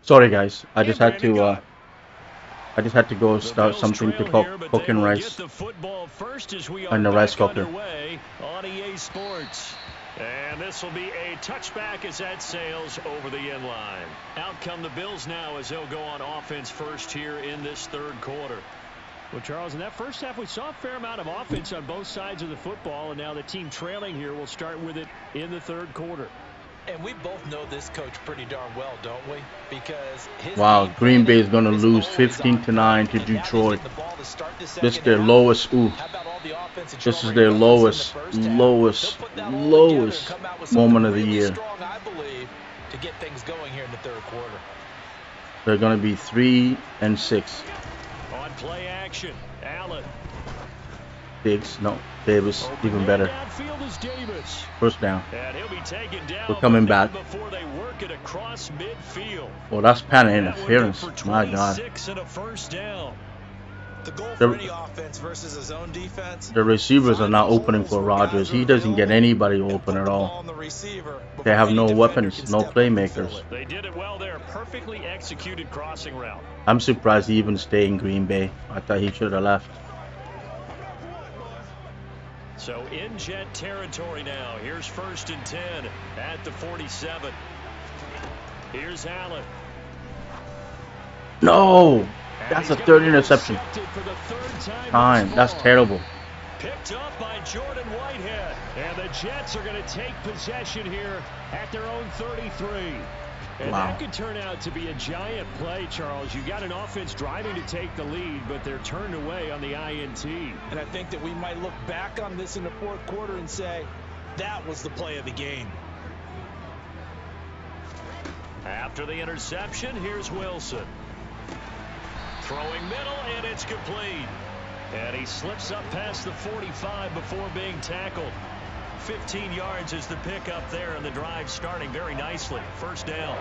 Sorry guys, I just had to go start something to cook cooking rice in the rice cooker. On EA Sports. And this will be a touchback as that sails over the end line. Out come the Bills now as they'll go on offense first here in this third quarter. Well, Charles, in that first half, we saw a fair amount of offense on both sides of the football, and now the team trailing here will start with it in the third quarter. And we both know this coach pretty darn well, don't we? Because wow, Green Bay is going to lose 15-9 to Detroit. This is their lowest. Ooh, this is their lowest moment of the year. To get things going here in the third quarter. They're going to be 3-6. On play action, Allen. Diggs, no, Davis, even better. First down. And he'll be taken down. We're coming back. Before they work it across midfield. Well, that's patent interference. My God. And a first down. The goal for any offense versus his own defense. The receivers are not opening for Rodgers. He doesn't get anybody open at all. They have no weapons, no playmakers. They did it well there. Perfectly executed crossing route. I'm surprised he even stayed in Green Bay. I thought he should have left. So in Jet territory now. Here's 1st and 10 at the 47. Here's Allen. No! That's a third interception. That's terrible. Picked up by Jordan Whitehead. And the Jets are going to take possession here at their own 33. And wow. That could turn out to be a giant play, Charles. You got an offense driving to take the lead, but they're turned away on the INT. And I think that we might look back on this in the fourth quarter and say, that was the play of the game. After the interception, here's Wilson. Throwing middle, and it's complete. And he slips up past the 45 before being tackled. 15 yards is the pickup there, and the drive starting very nicely. First down.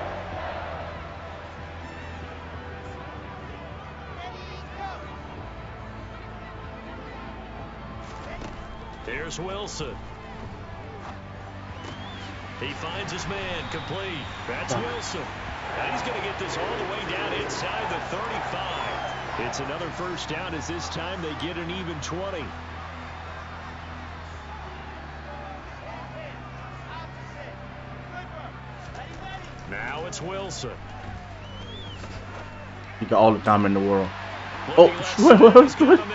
Here's Wilson. He finds his man, complete. That's Wilson. And he's going to get this all the way down inside the 35. It's another first down as this time they get an even 20. Now it's Wilson. He got all the time in the world. What's going on?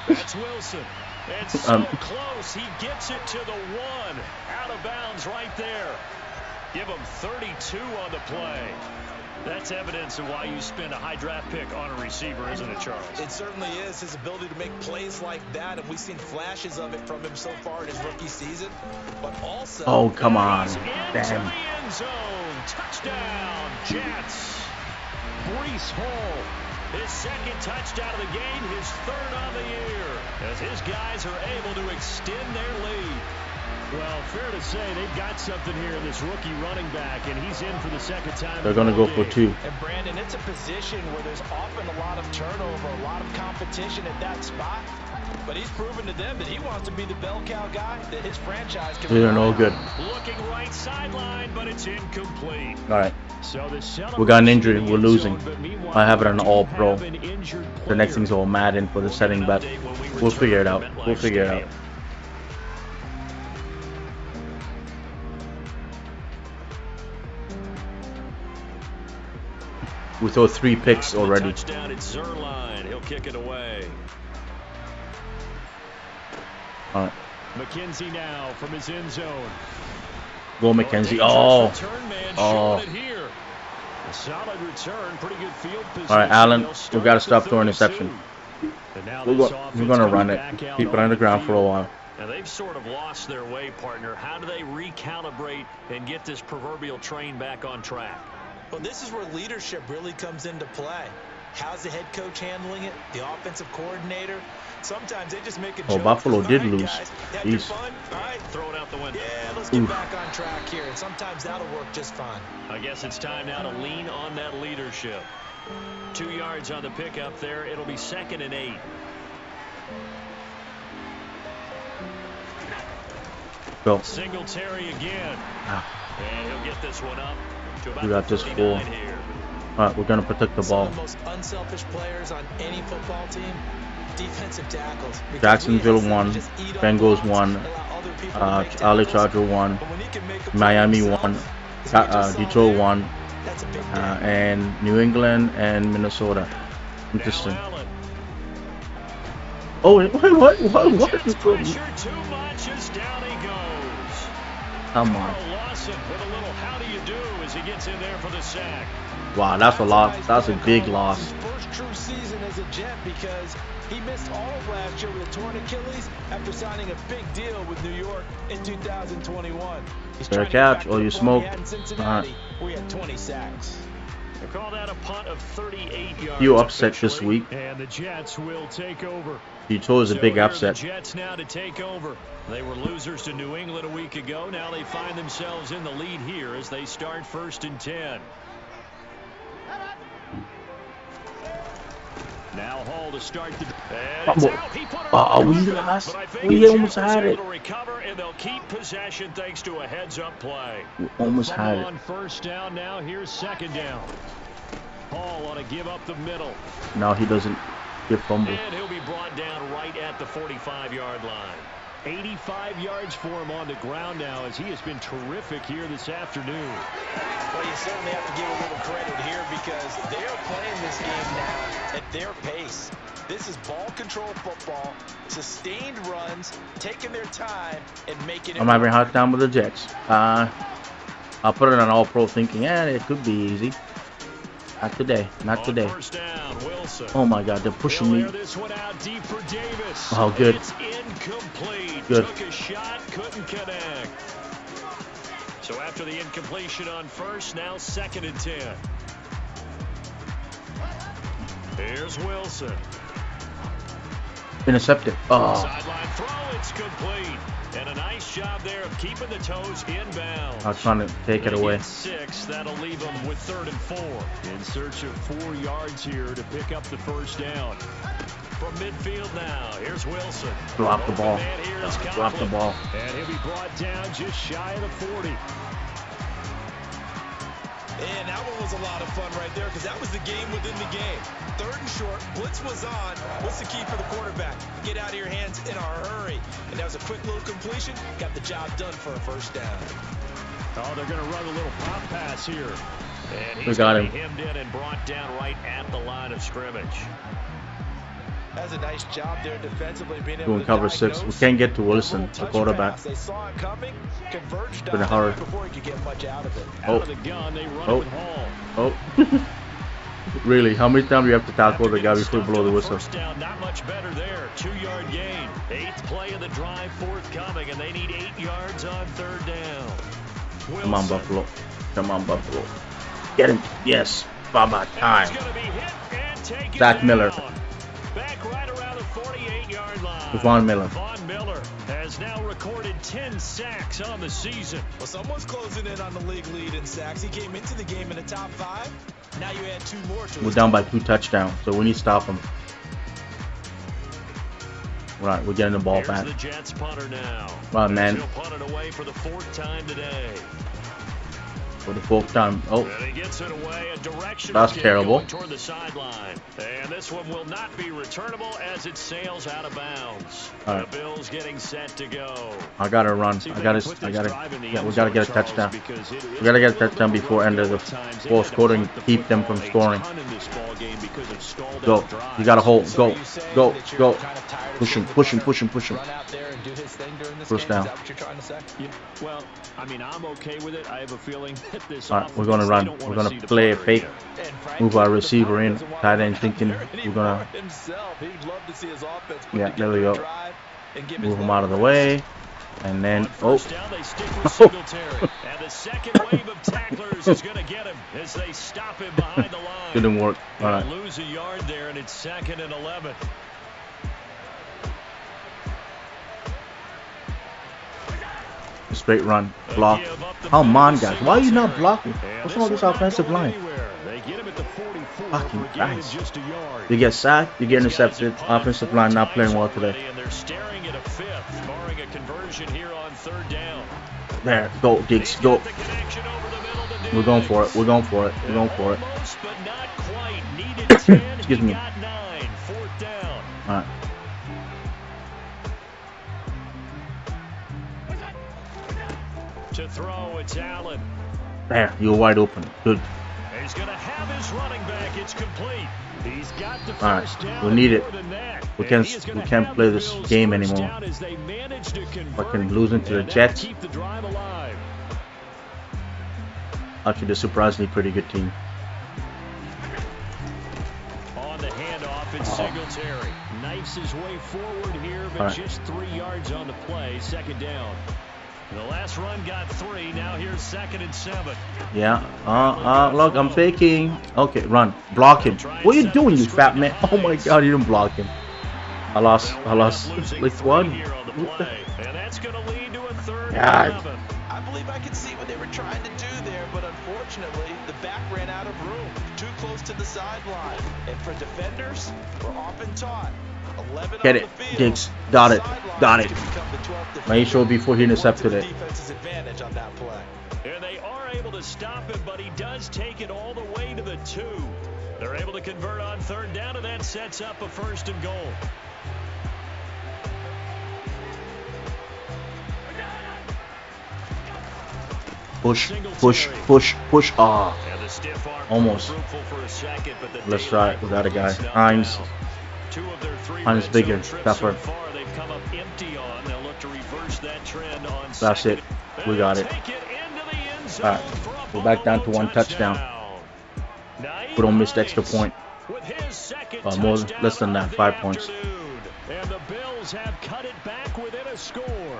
That's Wilson. And so close. He gets it to the 1. Out of bounds right there. Give him 32 on the play. That's evidence of why you spend a high draft pick on a receiver, isn't it, Charles? It certainly is. His ability to make plays like that, and we've seen flashes of it from him so far in his rookie season. But also, oh, come on. Damn. The end zone. Touchdown, Jets. Breece Hall. His second touchdown of the game, his third on the year, as his guys are able to extend their lead. Well, fair to say they've got something here in this rookie running back, and he's in for the second time. They're going to go for 2. And Brandon, it's a position where there's often a lot of turnover, a lot of competition at that spot. But he's proven to them that he wants to be the bell cow guy that his franchise can. They're no good. Looking right sideline, but it's incomplete. All right. So we got an injury. We're losing. I have it on all pro. The next thing's all Madden for the setting, but we'll figure it out. We'll figure it out. We throw 3 picks already. Touchdown at Zerline. He'll kick it away. All right. McKenzie now from his end zone. Go McKenzie. Oh. A solid return, pretty good field position. All right, Allen, we got to stop throwing interception. We're going to run it. Keep it on the ground for a while. Now they've sort of lost their way, partner. How do they recalibrate and get this proverbial train back on track? Well, this is where leadership really comes into play. How's the head coach handling it? The offensive coordinator? Sometimes they just make a joke. Oh, Buffalo did lose. Jeez. All right, throw it out the window. Yeah, let's get back on track here. And sometimes that'll work just fine. I guess it's time now to lean on that leadership. 2 yards on the pickup there. It'll be 2nd and 8. Go. Singletary again. And he'll get this one up to about we got this 4. Here. All right, we're gonna protect the ball. Some of the most unselfish players on any football team, defensive tackles. Jacksonville won, Bengals won, LA Charger won, Miami won, Detroit won, and New England and Minnesota. Interesting. Oh, wait, what? Come on. Wow, that's a loss. That's a big loss. First true season as a Jet because he missed all of last year with a torn Achilles after signing a big deal with New York in 2021. Fair catch, or you smoke. We had 20 sacks. They call that a punt of 38 yards. You upset this week. And the Jets will take over. Detroit is a big upset. The Jets now to take over. They were losers to New England a week ago. Now they find themselves in the lead here as they start 1st and 10. Now Hall to start the. We almost had it. Recover and they'll keep possession thanks to a heads-up play. We almost had it. On 1st down. Now here's 2nd down. Hall on a give up the middle. Now he doesn't get fumbled. And he'll be brought down right at the 45-yard line. 85 yards for him on the ground now as he has been terrific here this afternoon. Well, you certainly have to give a little credit here because they're playing this game now at their pace. This is ball control football, sustained runs, taking their time and making it. I'm having a hard time with the Jets. I'll put it on All Pro thinking, yeah, it could be easy. Not today. Not today. Oh my God, they're pushing me. Oh, good. Good. Took a shot, couldn't connect. So after the incompletion on 1st, now 2nd and 10. Here's Wilson. Intercepted. Oh. Sideline throw, it's complete. And a nice job there of keeping the toes inbound. I was trying to take it away. 6, that'll leave them with 3rd and 4. In search of 4 yards here to pick up the 1st down. From midfield now, here's Wilson. Drop the ball. Drop the ball. And he'll be brought down just shy of the 40. And that one was a lot of fun right there because that was the game within the game. 3rd and short, blitz was on. What's the key for the quarterback? Get out of your hands in a hurry. And that was a quick little completion. Got the job done for a 1st down. Oh, they're going to run a little pop pass here. And he's got him. Hemmed in and brought down right at the line of scrimmage. That's a nice job there defensively. Being able Doing cover 6. We can't get to Wilson, the quarterback. They saw it coming, converged in a hurry. before he could get much out of it. Out of the gun, they run with Hall. Oh. Really? How many times do you have to tackle the guy before you blow the whistle? 1st down, not much better there. 2-yard gain. 8th play of the drive forthcoming, and they need 8 yards on 3rd down. Wilson. Come on, Buffalo. Come on, Buffalo. Get him. Yes. Bye-bye. Time. Zach Miller. Back right around the 48-yard line. Von Miller. Von Miller has now recorded 10 sacks on the season. Well, someone's closing in on the league lead in sacks. He came into the game in the top 5. Now you add 2 more to it. We're down by 2 touchdowns, so we need to stop him. Right, we're getting the ball back. The Jets punter now. Wow, man. He'll punt it away for the 4th time today. For the 4th time. Oh, and he gets it away. A direction that's terrible. Toward the sideline. And this one will not be returnable as it sails out of bounds. Right. The Bills getting set to go. I gotta run. Yeah, we gotta get a touchdown. We gotta get a touchdown before end of the 4th quarter and keep them from scoring. Go. You gotta hold. Go. Go. Go. Push him. Push him. Push him. Push him. First down. Well, I mean, I'm okay with it. I have a feeling that this. All right, we're gonna run. We're gonna play a fake. Move our receiver in. Tight end thinking we're gonna. Yeah, there we go. Move him out of the way. And then, oh. And the second wave of tacklers is going to get him as they stop him behind the line. Didn't work. All right. Lose a yard there, and it's 2nd and 11. Straight run. Block. Come on, guys. Why are you not blocking? What's wrong with this offensive line? They get him at the 44. Fucking for gaining Christ. just a yard. You get sacked, you get intercepted. Offensive line not playing well today. And they're staring at a fifth, barring a conversion here on third down. There, go, Diggs, go. The connection over the middle to We're going for it. Diggs. We're going for it. We're going for it. Almost, but not quite. Needed 10. Excuse He me. got 9. Fourth down. All right. To throw, it's Allen. There, you're wide open. Good. He's going to have his running back. It's complete. He's got the All right, first down. we need it. More than that. We And can't he is gonna have play the this Bills game first anymore. down as they manage to convert Fucking losing to the and Jets. keep the drive alive. Actually, they're surprisingly pretty good team. On the handoff, it's Singletary. Knifes his way forward here, but All right. just 3 yards on the play. Second down. The last run got 3. Now here's 2nd and 7. Yeah. Look, I'm faking. Okay, run. Block him. What are you doing, you fat man? Oh my God, you didn't block him. I lost. Like what? Here on the play, and that's going to lead to a 3rd and God. 11. I believe I could see what they were trying to do there, but unfortunately, the back ran out of room. Too close to the sideline. And for defenders, we're often taught 11 Get on it, the field. Diggs. Got it. Sideline Got it. can become the 12th Make sure before he defender. intercepted More it. to the defense's advantage on that play. And they are able to stop him, but he does take it all the way to the 2. They're able to convert on 3rd down, and that sets up a 1st and goal. Push. Ah. And the stiff arm Almost. fruitful for a second, but the Let's try it without a guy. daylight Hines. now. 2 of their 3 Hines red bigger, zone trips tougher. So far, they've come up empty on. They'll look to reverse that trend on That's second. it. We got it. Take it into the end zone All right. for a We're back down to Buffalo 1 touchdown. Naeem We don't miss the Hines extra point. with his second More, touchdown less than that, of the 5 points. afternoon. And the Bills have cut it back within a score.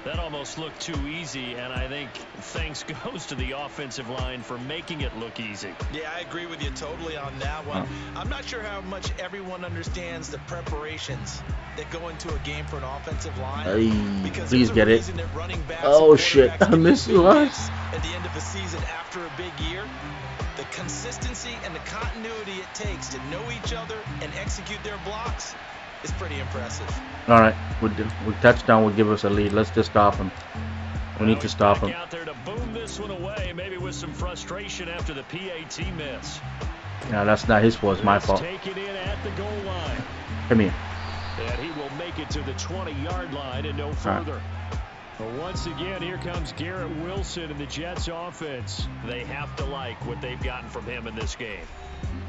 That almost looked too easy, and I think thanks goes to the offensive line for making it look easy. Yeah, I agree with you totally on that one. I'm not sure how much everyone understands the preparations that go into a game for an offensive line. Hey, Because please there's a get it. reason that running backs Oh and shit, quarterbacks I get missed big you, huh? hits at the end of a season after a big year. The consistency and the continuity it takes to know each other and execute their blocks is pretty impressive. All right, we touchdown will give us a lead. Let's just stop him. We need to stop him. Out there to boom this one away, maybe with some frustration after the PAT miss. No, that's not his fault. It's my fault. Take it in at the goal line. Come here. And he will make it to the 20-yard line and no further. Well, once again, here comes Garrett Wilson and the Jets offense. They have to like what they've gotten from him in this game.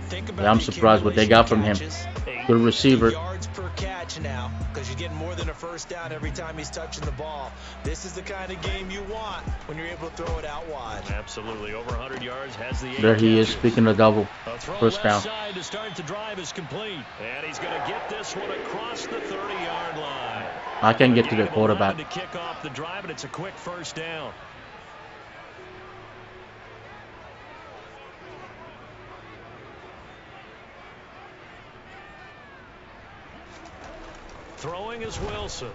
Think about Yeah, I'm the surprised what they got from him. accumulation of Good receiver. yards per catch now, because you're getting more than a first down every time he's touching the ball. This is the kind of game you want when you're able to throw it out wide. Absolutely. Over 100 yards, has the 8 There he is, catches. speaking of double. A throw First left down. side to start the drive is complete. And he's going to get this one across the 30-yard line. I can get to the Gain of 11 quarterback. to kick off the drive, and it's a quick first down. Throwing is Wilson.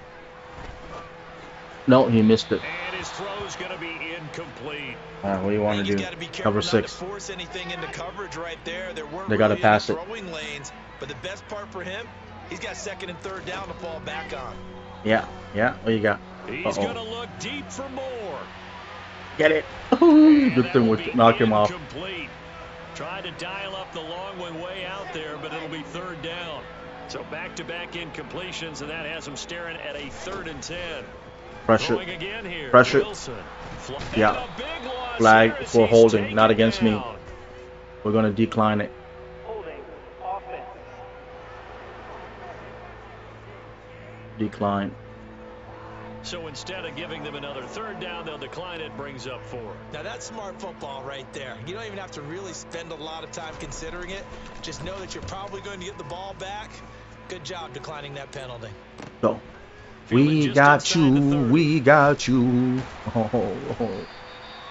No, he missed it. And his throw's going to be incomplete. All right, what do you want to You do? gotta be careful Cover not to 6. force anything into coverage right there. There weren't They gotta really pass any it. throwing lanes, but the best part for him, he's got 2nd and 3rd down to fall back on. Yeah. What you got? He's going to look deep for more. Get it. And Good that thing will we be knock him off. incomplete. Tried to dial up the long one way out there, but it'll be 3rd down. So back-to-back incompletions, and that has him staring at a 3rd and 10. Pressure. Throwing again here. Pressure. Wilson. Yeah. And a big loss Flag here as for he's holding, taken not against me. down. We're going to decline it. Holding. Offense. Decline. So instead of giving them another 3rd down, they'll decline it, brings up 4. Now that's smart football right there. You don't even have to really spend a lot of time considering it. Just know that you're probably going to get the ball back. Good job declining that penalty. Go. Feeling We just got inside you. the 30. We got you. Oh.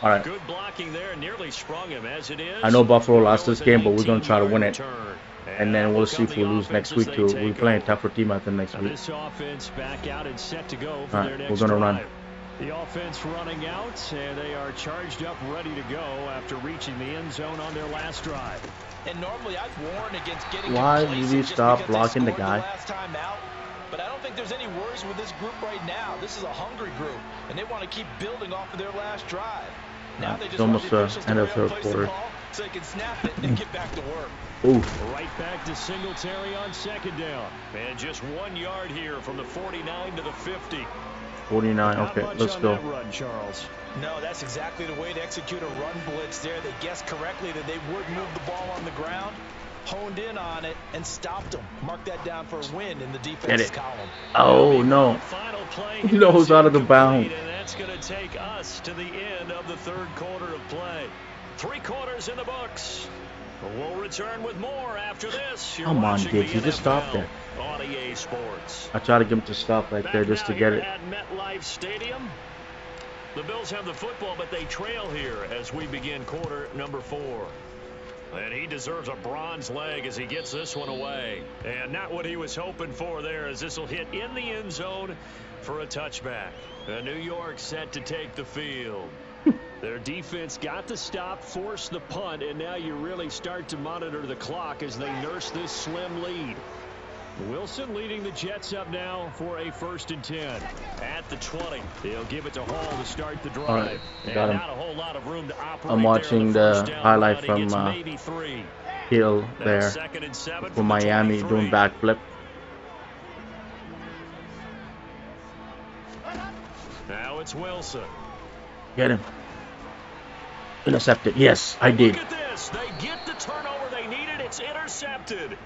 All right. Good blocking there, nearly sprung him as it is. I know Buffalo lost this With a game, but we're going to try to 19-yard win it. return. And then we'll see if we come the lose next offense week as too. they We're take playing over. tougher team after next Now week. this offense back out and set to go for All their right, next we're going to run. drive. The offense running out, and they are charged up, ready to go after reaching the end zone on their last drive. And normally I'd warn against getting Why did you stop blocking the guy? Last time out, but I don't think there's any worries with this group right now. This is a hungry group, and they want to keep building off of their last drive. Now they just almost end of third quarter. So they can snap it and get back to work. Oof. Right back to Singletary on second down. And just 1 yard here from the 49 to the 50. 49. Okay, let's go. Run, Charles. No, that's exactly the way to execute a run blitz there. They guessed correctly that they would move the ball on the ground, honed in on it, and stopped them. Mark that down for a win in the defense column. Oh, no. Final play. He knows out of the bound. And that's going to take us to the end of the third quarter of play. 3 quarters in the books. We'll return with more after this. Come on, Diggs. You just stop there. On EA Sports. I try to get him to stop right there just to get it. At MetLife Stadium. The Bills have the football, but they trail here as we begin quarter number 4. And he deserves a bronze leg as he gets this one away. And not what he was hoping for there, as this will hit in the end zone for a touchback. New York set to take the field. Their defense got the stop, forced the punt, and now you really start to monitor the clock as they nurse this slim lead. Wilson leading the Jets up now for a 1st and 10 at the 20. They'll give it to Hall to start the drive. All right, got him. Not a whole lot of room to operate. I'm watching the highlight from Hill there for Miami doing backflip. Now it's Wilson. Get him. Intercepted. Yes, I did. Look at this. They get the turnover they needed. It's intercepted.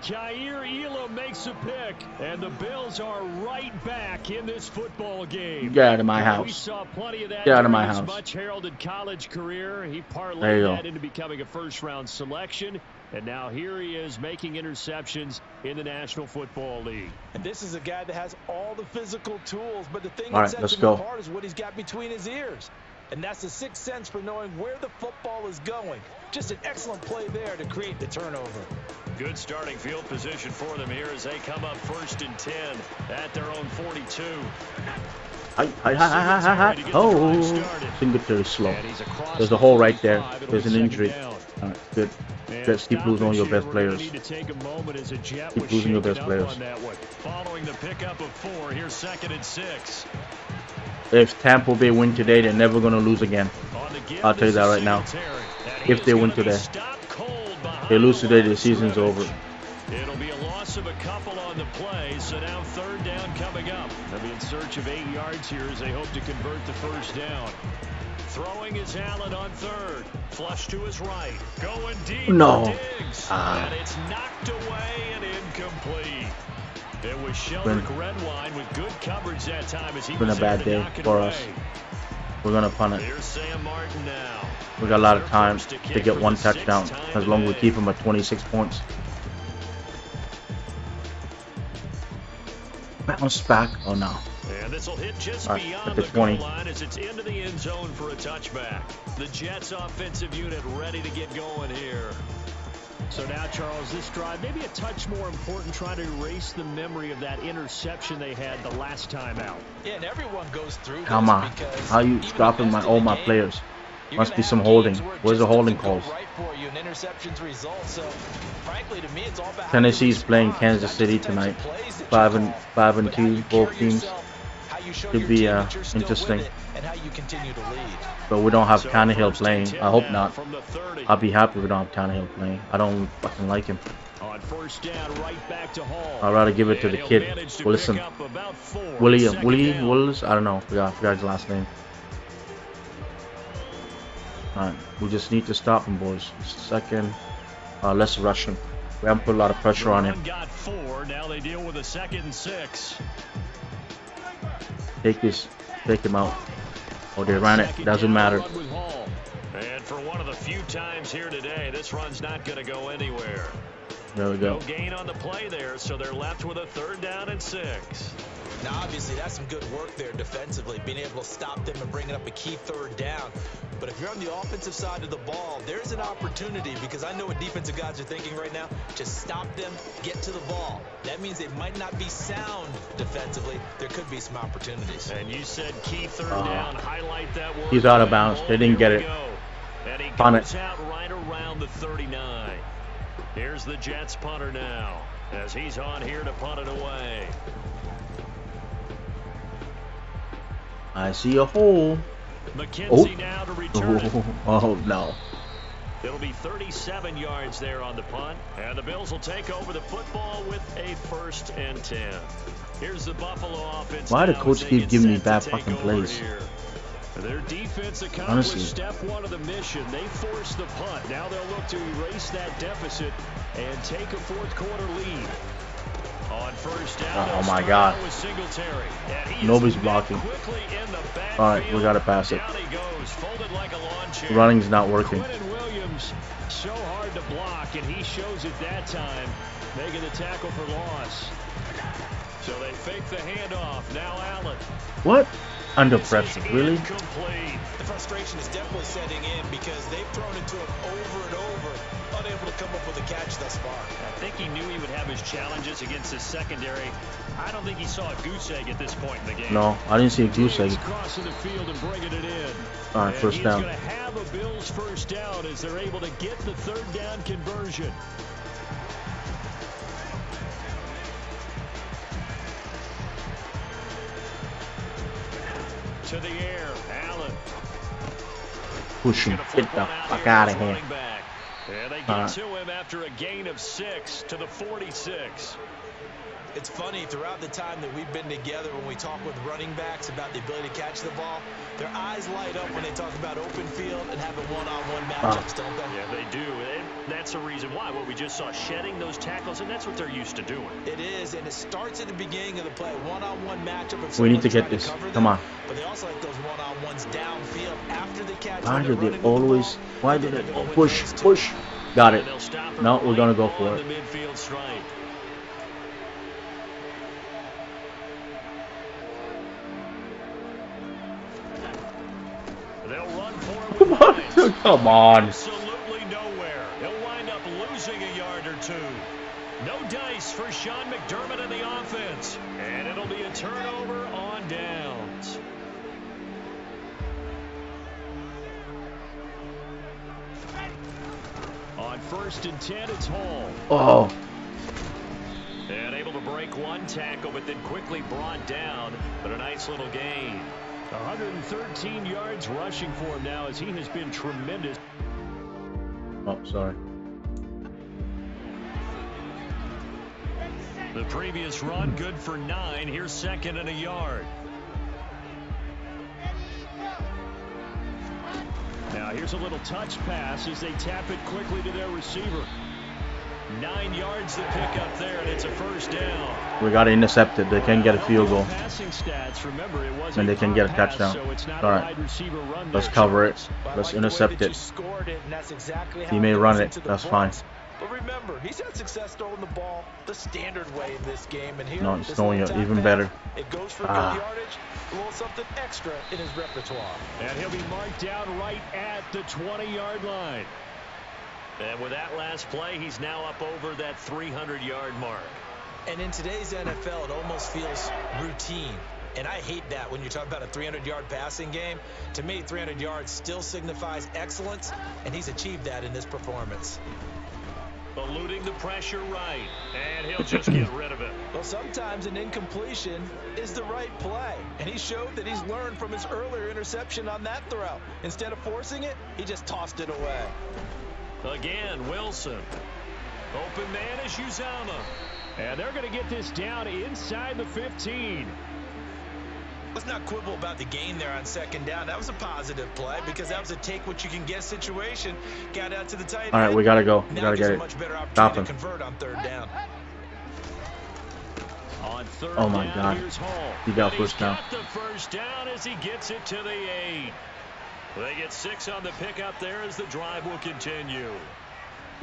Jair Elam makes a pick, and the Bills are right back in this football game. Get out of my house. We saw plenty of that. Get out of my house. His much heralded college career. He parlayed that into becoming a first-round selection, and now here he is making interceptions in the National Football League. And this is a guy that has all the physical tools, but the thing all that right, sets him apart is what he's got between his ears. And that's the sixth sense for knowing where the football is going. Just an excellent play there to create the turnover. Good starting field position for them here as they come up 1st and 10 at their own 42. Oh, Singletary slow. There's a hole right there. There's an injury. All right, good. Just keep losing all your best players. Keep losing your best players. Following the pickup of 4, here's 2nd and 6. If Tampa Bay win today, they're never going to lose again. I'll tell you that right now. If they win today. They lose today, the season's over. It'll be a loss of a couple on the play, so now 3rd down coming up. They'll be in search of 8 yards here as they hope to convert the 1st down. Throwing is Allen on 3rd. Flush to his right. Going deep. No. And it's knocked away and incomplete. It was Sheldrick Redwine with good coverage that time as he was been a bad day for us. We're going to punt it. Here's Sam Martin now. We got a lot of time to get 1 touchdown as long as we keep him at 26 points. Bounce back. Oh no. And this will hit just beyond at the the 20. goal line as it's into the end zone for a touchback. The Jets offensive unit ready to get going here. So now, Charles, this drive maybe a touch more important, trying to erase the memory of that interception they had the last time out. Yeah, and everyone goes through. Come on. How are you stopping all my players? Must be some holding. Where's the holding calls? Tennessee's playing Kansas City tonight. 5-2, both teams. Should be interesting. But we don't have Tannehill playing. I hope not. I'll be happy we don't have Tannehill playing. I don't fucking like him. I'd rather give it to the kid. Wilson. Willis? I don't know. I forgot his last name. Alright, we just need to stop him, boys. Second, let's rush him. We haven't put a lot of pressure on him. Got 4. Now they deal with a 2nd and 6. Take him out. Oh, they ran it. Doesn't matter. And for one of the few times here today, this run's not going to go anywhere. There we go. No gain on the play there, so they're left with a 3rd down and 6. Now, obviously, that's some good work there defensively, being able to stop them and bringing up a key third down. But if you're on the offensive side of the ball, there's an opportunity, because I know what defensive guys are thinking right now. Just stop them, get to the ball. That means they might not be sound defensively. There could be some opportunities. And you said key third down. Highlight that word. He's out of bounds. They didn't get it. And he Punt goes it. out right around the 39. Here's the Jets punter now, as he's on here to punt it away. I see a hole. McKenzie now to return it. Oh, no. It'll be 37 yards there on the punt, and the Bills will take over the football with a 1st and 10. Here's the Buffalo offense. Why the now coach as they keep get giving me set to bad take fucking over plays? here. Their defense accomplished Honestly. step 1 of the mission. They forced the punt. Now they'll look to erase that deficit and take a 4th quarter lead. On 1st down, oh my God. Nobody's blocking. Alright, we gotta pass it. Running's not working. Williams, so hard to block, and he shows it that time, making the tackle for loss. So they fake the handoff. Now Allen. What? Under pressure, really? The frustration is definitely setting in, because they've thrown it to him over and over, unable to come up with a catch thus far. I think he knew he would have his challenges against his secondary. I don't think he saw a goose egg at this point in the game. No, I didn't see a goose egg. Crossing the field and bringing it in. All right, first down. He's going to have a Bills 1st down as they're able to get the 3rd down conversion. To the air, Allen. Push him. Get the fuck out of here. And they get to him after a gain of 6 to the 46. It's funny, throughout the time that we've been together, when we talk with running backs about the ability to catch the ball, their eyes light up when they talk about open field and having one-on-one matchups, don't they? Yeah, they do. And that's the reason why. What we just saw, shedding those tackles, and that's what they're used to doing. It is, and it starts at the beginning of the play. One-on-one matchup. We need to get this. Come on. But they also like those one-on-ones downfield after the catch. Why do they always... Why do they... Oh, push. Got it. No, we're going to go for it. Midfield strike. They'll run for it. Come on. Absolutely nowhere. He'll wind up losing a yard or 2. No dice for Sean McDermott in the offense. And it'll be a turnover on downs. On 1st and 10, it's Hall. Oh. And able to break one tackle, but then quickly brought down. But a nice little gain. 113 yards rushing for him now, as he has been tremendous. Oh, sorry. The previous run, good for 9. Here's 2nd and a yard. Now here's a little touch pass as they tap it quickly to their receiver. 9 yards to pick up there, and it's a 1st down. We got to intercept it. They can get a field goal. Passing stats, remember, it was and they can get a touchdown. All right. Let's cover it. Let's intercept it. He may run it. That's fine. But remember, he's had success throwing the ball the standard way in this game. And here, no, it's throwing it even better. It goes for good yardage, a little something extra in his repertoire. And he'll be marked down right at the 20-yard line. And with that last play, he's now up over that 300-yard mark. And in today's NFL, it almost feels routine. And I hate that when you talk about a 300-yard passing game. To me, 300 yards still signifies excellence, and he's achieved that in this performance. Eluding the pressure right, and he'll just get rid of it. Well, sometimes an incompletion is the right play, and he showed that he's learned from his earlier interception on that throw. Instead of forcing it, he just tossed it away. Again, Wilson. Open man is Uzama. And they're going to get this down inside the 15. Let's not quibble about the gain there on 2nd down. That was a positive play because that was a take-what-you-can-get situation. Got out to the tight end. All right, we got to go. We got to get it. Much better Stop him. to convert on 3rd down. On 3rd oh, my down, God. He got 1st down. Got the 1st down as he gets it to the 8. They get 6 on the pickup there as the drive will continue.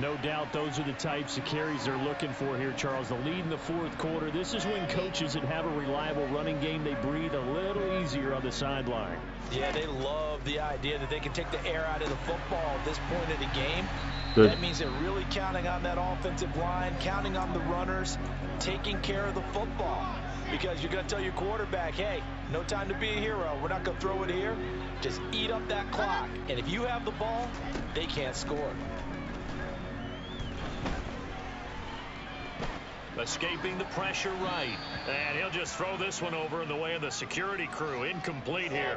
No doubt those are the types of carries they're looking for here, Charles. The lead in the fourth quarter. This is when coaches that have a reliable running game, they breathe a little easier on the sideline. Yeah, they love the idea that they can take the air out of the football at this point of the game. Good. That means they're really counting on that offensive line, counting on the runners, taking care of the football. Because you're going to tell your quarterback, hey, no time to be a hero. We're not going to throw it here. Just eat up that clock. And if you have the ball, they can't score. Escaping the pressure right. And he'll just throw this one over in the way of the security crew. Incomplete here.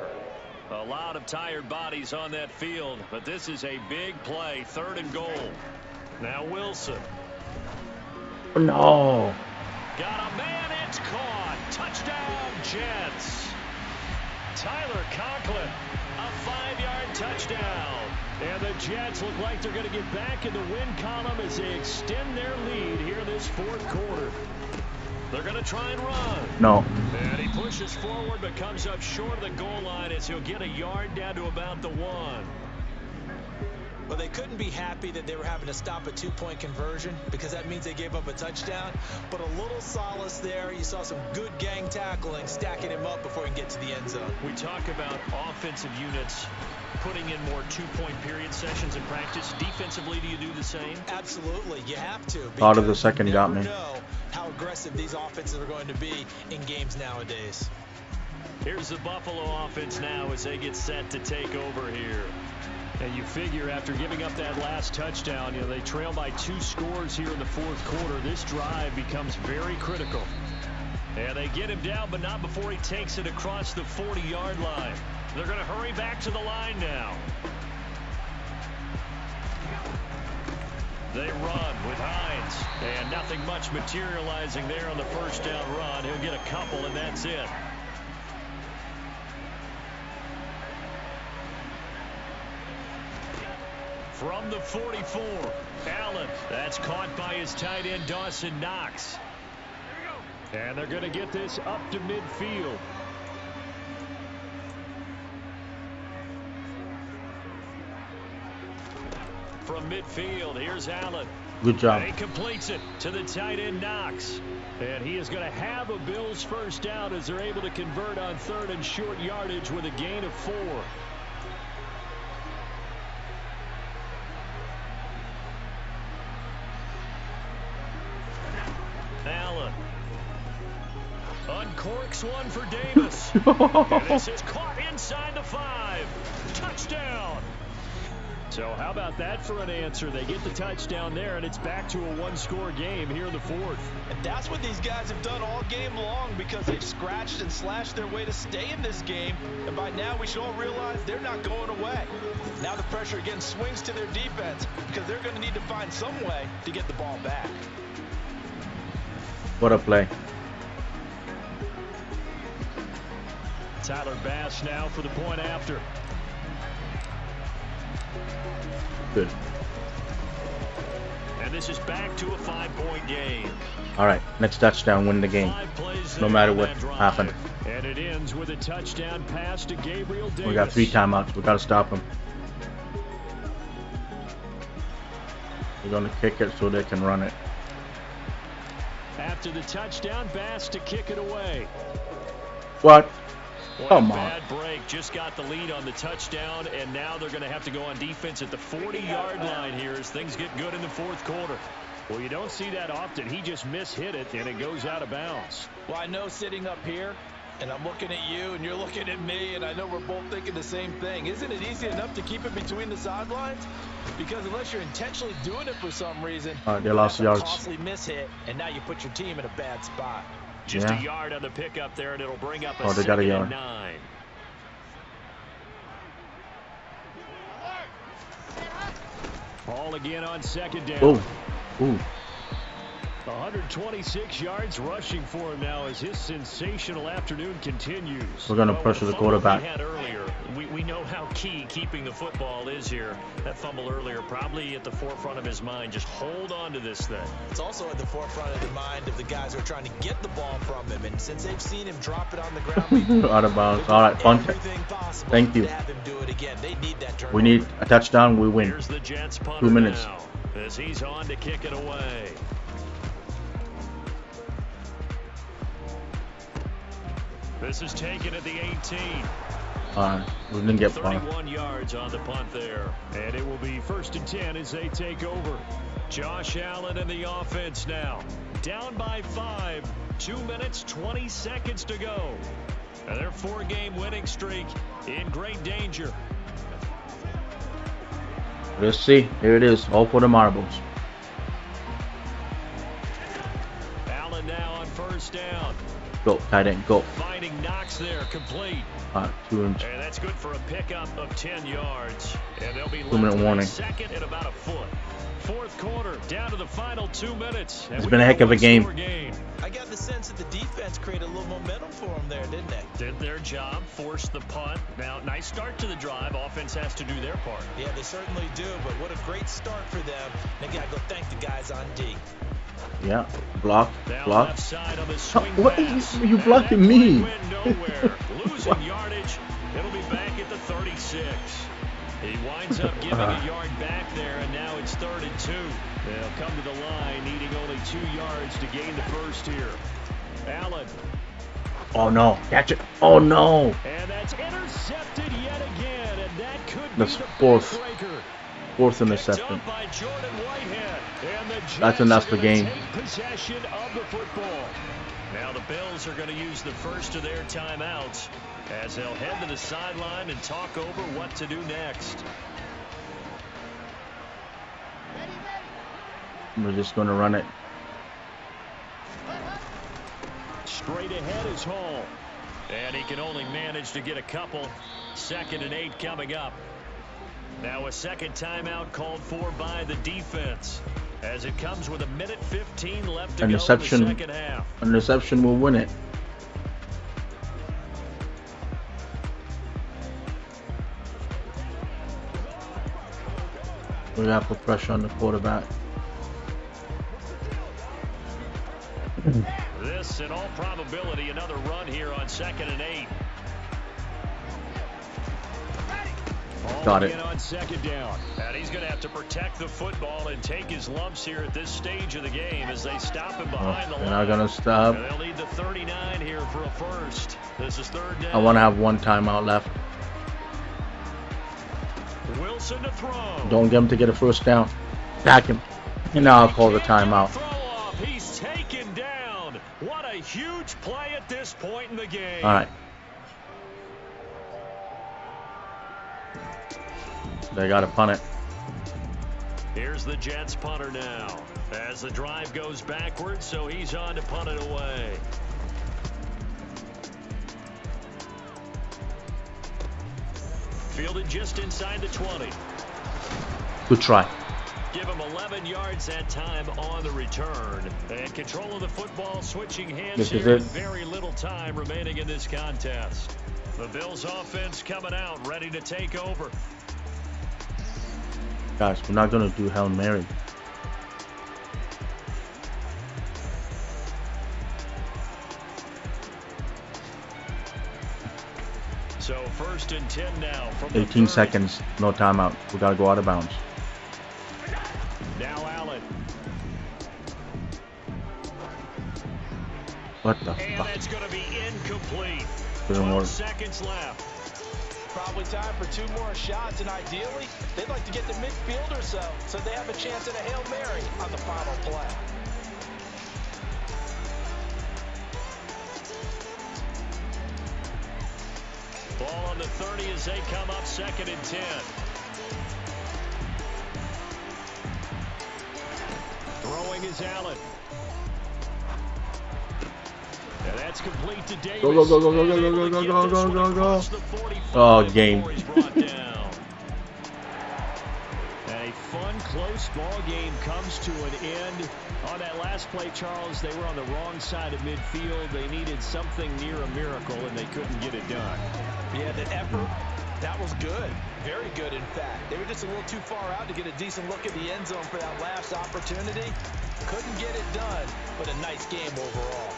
A lot of tired bodies on that field, but this is a big play. 3rd and goal. Now Wilson. No. Got a man. It's caught. Touchdown, Jets. Tyler Conklin. A 5-yard touchdown. And the Jets look like they're going to get back in the win column as they extend their lead here in this fourth quarter. They're going to try and run. No. And he pushes forward but comes up short of the goal line as he'll get a yard down to about the 1. Well, they couldn't be happy that they were having to stop a 2-point conversion because that means they gave up a touchdown. But a little solace there. You saw some good gang tackling, stacking him up before he can get to the end zone. We talk about offensive units putting in more 2-point period sessions in practice. Defensively, do you do the same? Absolutely. You have to. Part of the second you got never me. know how aggressive these offenses are going to be in games nowadays. Here's the Buffalo offense now as they get set to take over here. And you figure after giving up that last touchdown, they trail by 2 scores here in the fourth quarter. This drive becomes very critical. And they get him down, but not before he takes it across the 40-yard line. They're going to hurry back to the line now. They run with Hines. And nothing much materializing there on the first down run. He'll get a couple, and that's it. From the 44, Allen. That's caught by his tight end, Dawson Knox. And they're going to get this up to midfield. From midfield, here's Allen. Good job. And he completes it to the tight end, Knox. And he is going to have a Bills first down as they're able to convert on 3rd and short yardage with a gain of 4. Allen uncorks one for Davis. And this is caught inside the 5. Touchdown. So how about that for an answer? They get the touchdown there, and it's back to a 1-score game here in the fourth. And that's what these guys have done all game long because they've scratched and slashed their way to stay in this game. And by now we should all realize they're not going away. Now the pressure again swings to their defense because they're going to need to find some way to get the ball back. What a play. Tyler Bass now for the point after. Good. And this is back to a 5-point game. All right, next touchdown, win the game. No matter what happened. And it ends with a touchdown pass to Gabriel Davis. We got 3 timeouts. We got to stop them. We're going to kick it so they can run it. After the touchdown, Bass to kick it away. What? Boy, Come on. Bad break. Just got the lead on the touchdown, and now they're going to have to go on defense at the 40-yard line here as things get good in the fourth quarter. Well, you don't see that often. He just mishit it, and it goes out of bounds. Well, I know sitting up here, and I'm looking at you, and you're looking at me, and I know we're both thinking the same thing. Isn't it easy enough to keep it between the sidelines? Because unless you're intentionally doing it for some reason, They lost that's a yards. costly mishit, and now you put your team in a bad spot. Just Yeah. a yard on the pickup there, and it'll bring up a They got a 2nd yard. and 9. Ball again on 2nd down. Ooh. Ooh. 126 yards rushing for him now as his sensational afternoon continues. We're going to pressure the quarterback. We had earlier, we know how key keeping the football is here. That fumble earlier probably at the forefront of his mind. Just hold on to this thing. It's also at the forefront of the mind of the guys who are trying to get the ball from him. And since they've seen him drop it on the ground before, Out of bounds. All right, punt it. Thank you. to have him do it again. They need that turnover. We need a touchdown. We win. Here's the Jets punter 2 minutes. now. as he's on to kick it away. This is taken at the 18. We didn't get far. 31 yards on the punt there. And it will be 1st and 10 as they take over. Josh Allen in the offense now. Down by 5. 2 minutes, 20 seconds to go. And their 4-game winning streak in great danger. Let's see. Here it is. All for the marbles. Allen now on 1st down. Go, tight end, go. Finding Knox there, complete. 2 inch. And that's good for a pickup of 10 yards. And they'll be 2-minute warning. Second and about a foot. 4th quarter, down to the final 2 minutes. It's been a heck of a game. I got the sense that the defense created a little momentum for them there, didn't they? Did their job, forced the punt. Now, nice start to the drive. Offense has to do their part. Yeah, they certainly do, but what a great start for them. They got to go thank the guys on D. Yeah, block. Left side on the swing what pass. are you blocking me? Losing yardage. It'll be back at the 36. He winds up giving a yard back there, and now it's 3rd and 2. They'll come to the line, needing only 2 yards to gain the first here. Allen. Oh no, catch it. Oh no. And that's intercepted yet again, and that could That's be the 4th. breaker. 4th interception. By Jordan Whitehead, and the That's enough for game. take possession of the football. Now the Bills are going to use the first of their timeouts as they'll head to the sideline and talk over what to do next. We're just going to run it. Straight ahead is Hall. And he can only manage to get a couple. 2nd and 8 coming up. Now a second timeout called for by the defense as it comes with 1:15 left to go in the second half. An interception will win it. We have to put pressure on the quarterback. This, in all probability, another run here on 2nd and 8. Got it. On 2nd down. And he's going to have to protect the football and take his lumps here at this stage of the game as they stop him behind the line. They're not going to stop. And they'll need the 39 here for a first. This is 3rd down. I want to have 1 timeout left. Wilson to throw. Don't get him to get a 1st down. Back him. And now I'll call the timeout. He's taken down. What a huge play at this point in the game. All right. They got to punt it. Here's the Jets punter now as the drive goes backwards, so he's on to punt it away. Fielded just inside the 20. Good try. Give him 11 yards that time on the return. And control of the football switching hands here with very little time remaining in this contest. The Bills offense coming out ready to take over. Guys, we're not going to do Hail Mary. So 1st and 10 now. From 18 seconds, no timeout. We got to go out of bounds. Now Allen. What the and fuck? That's going to be incomplete. 12 seconds left. Probably time for 2 more shots, and ideally, they'd like to get to midfield or so they have a chance at a Hail Mary on the final play. Ball on the 30 as they come up 2nd and 10. Throwing is Allen. And that's complete to Davis. Go, go, go, go, go, go, go, go, go, go, go, go. Oh, game. A fun, close ball game comes to an end. On that last play, Charles, they were on the wrong side of midfield. They needed something near a miracle, and they couldn't get it done. Yeah, the effort, that was good. Very good, in fact. They were just a little too far out to get a decent look at the end zone for that last opportunity. Couldn't get it done, but a nice game overall.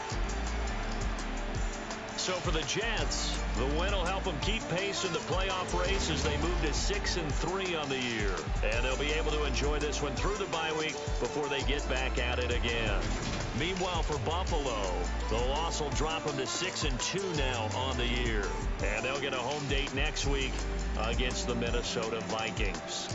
So for the Jets, the win will help them keep pace in the playoff race as they move to 6-3 on the year. And they'll be able to enjoy this one through the bye week before they get back at it again. Meanwhile, for Buffalo, the loss will drop them to 6-2 now on the year. And they'll get a home date next week against the Minnesota Vikings.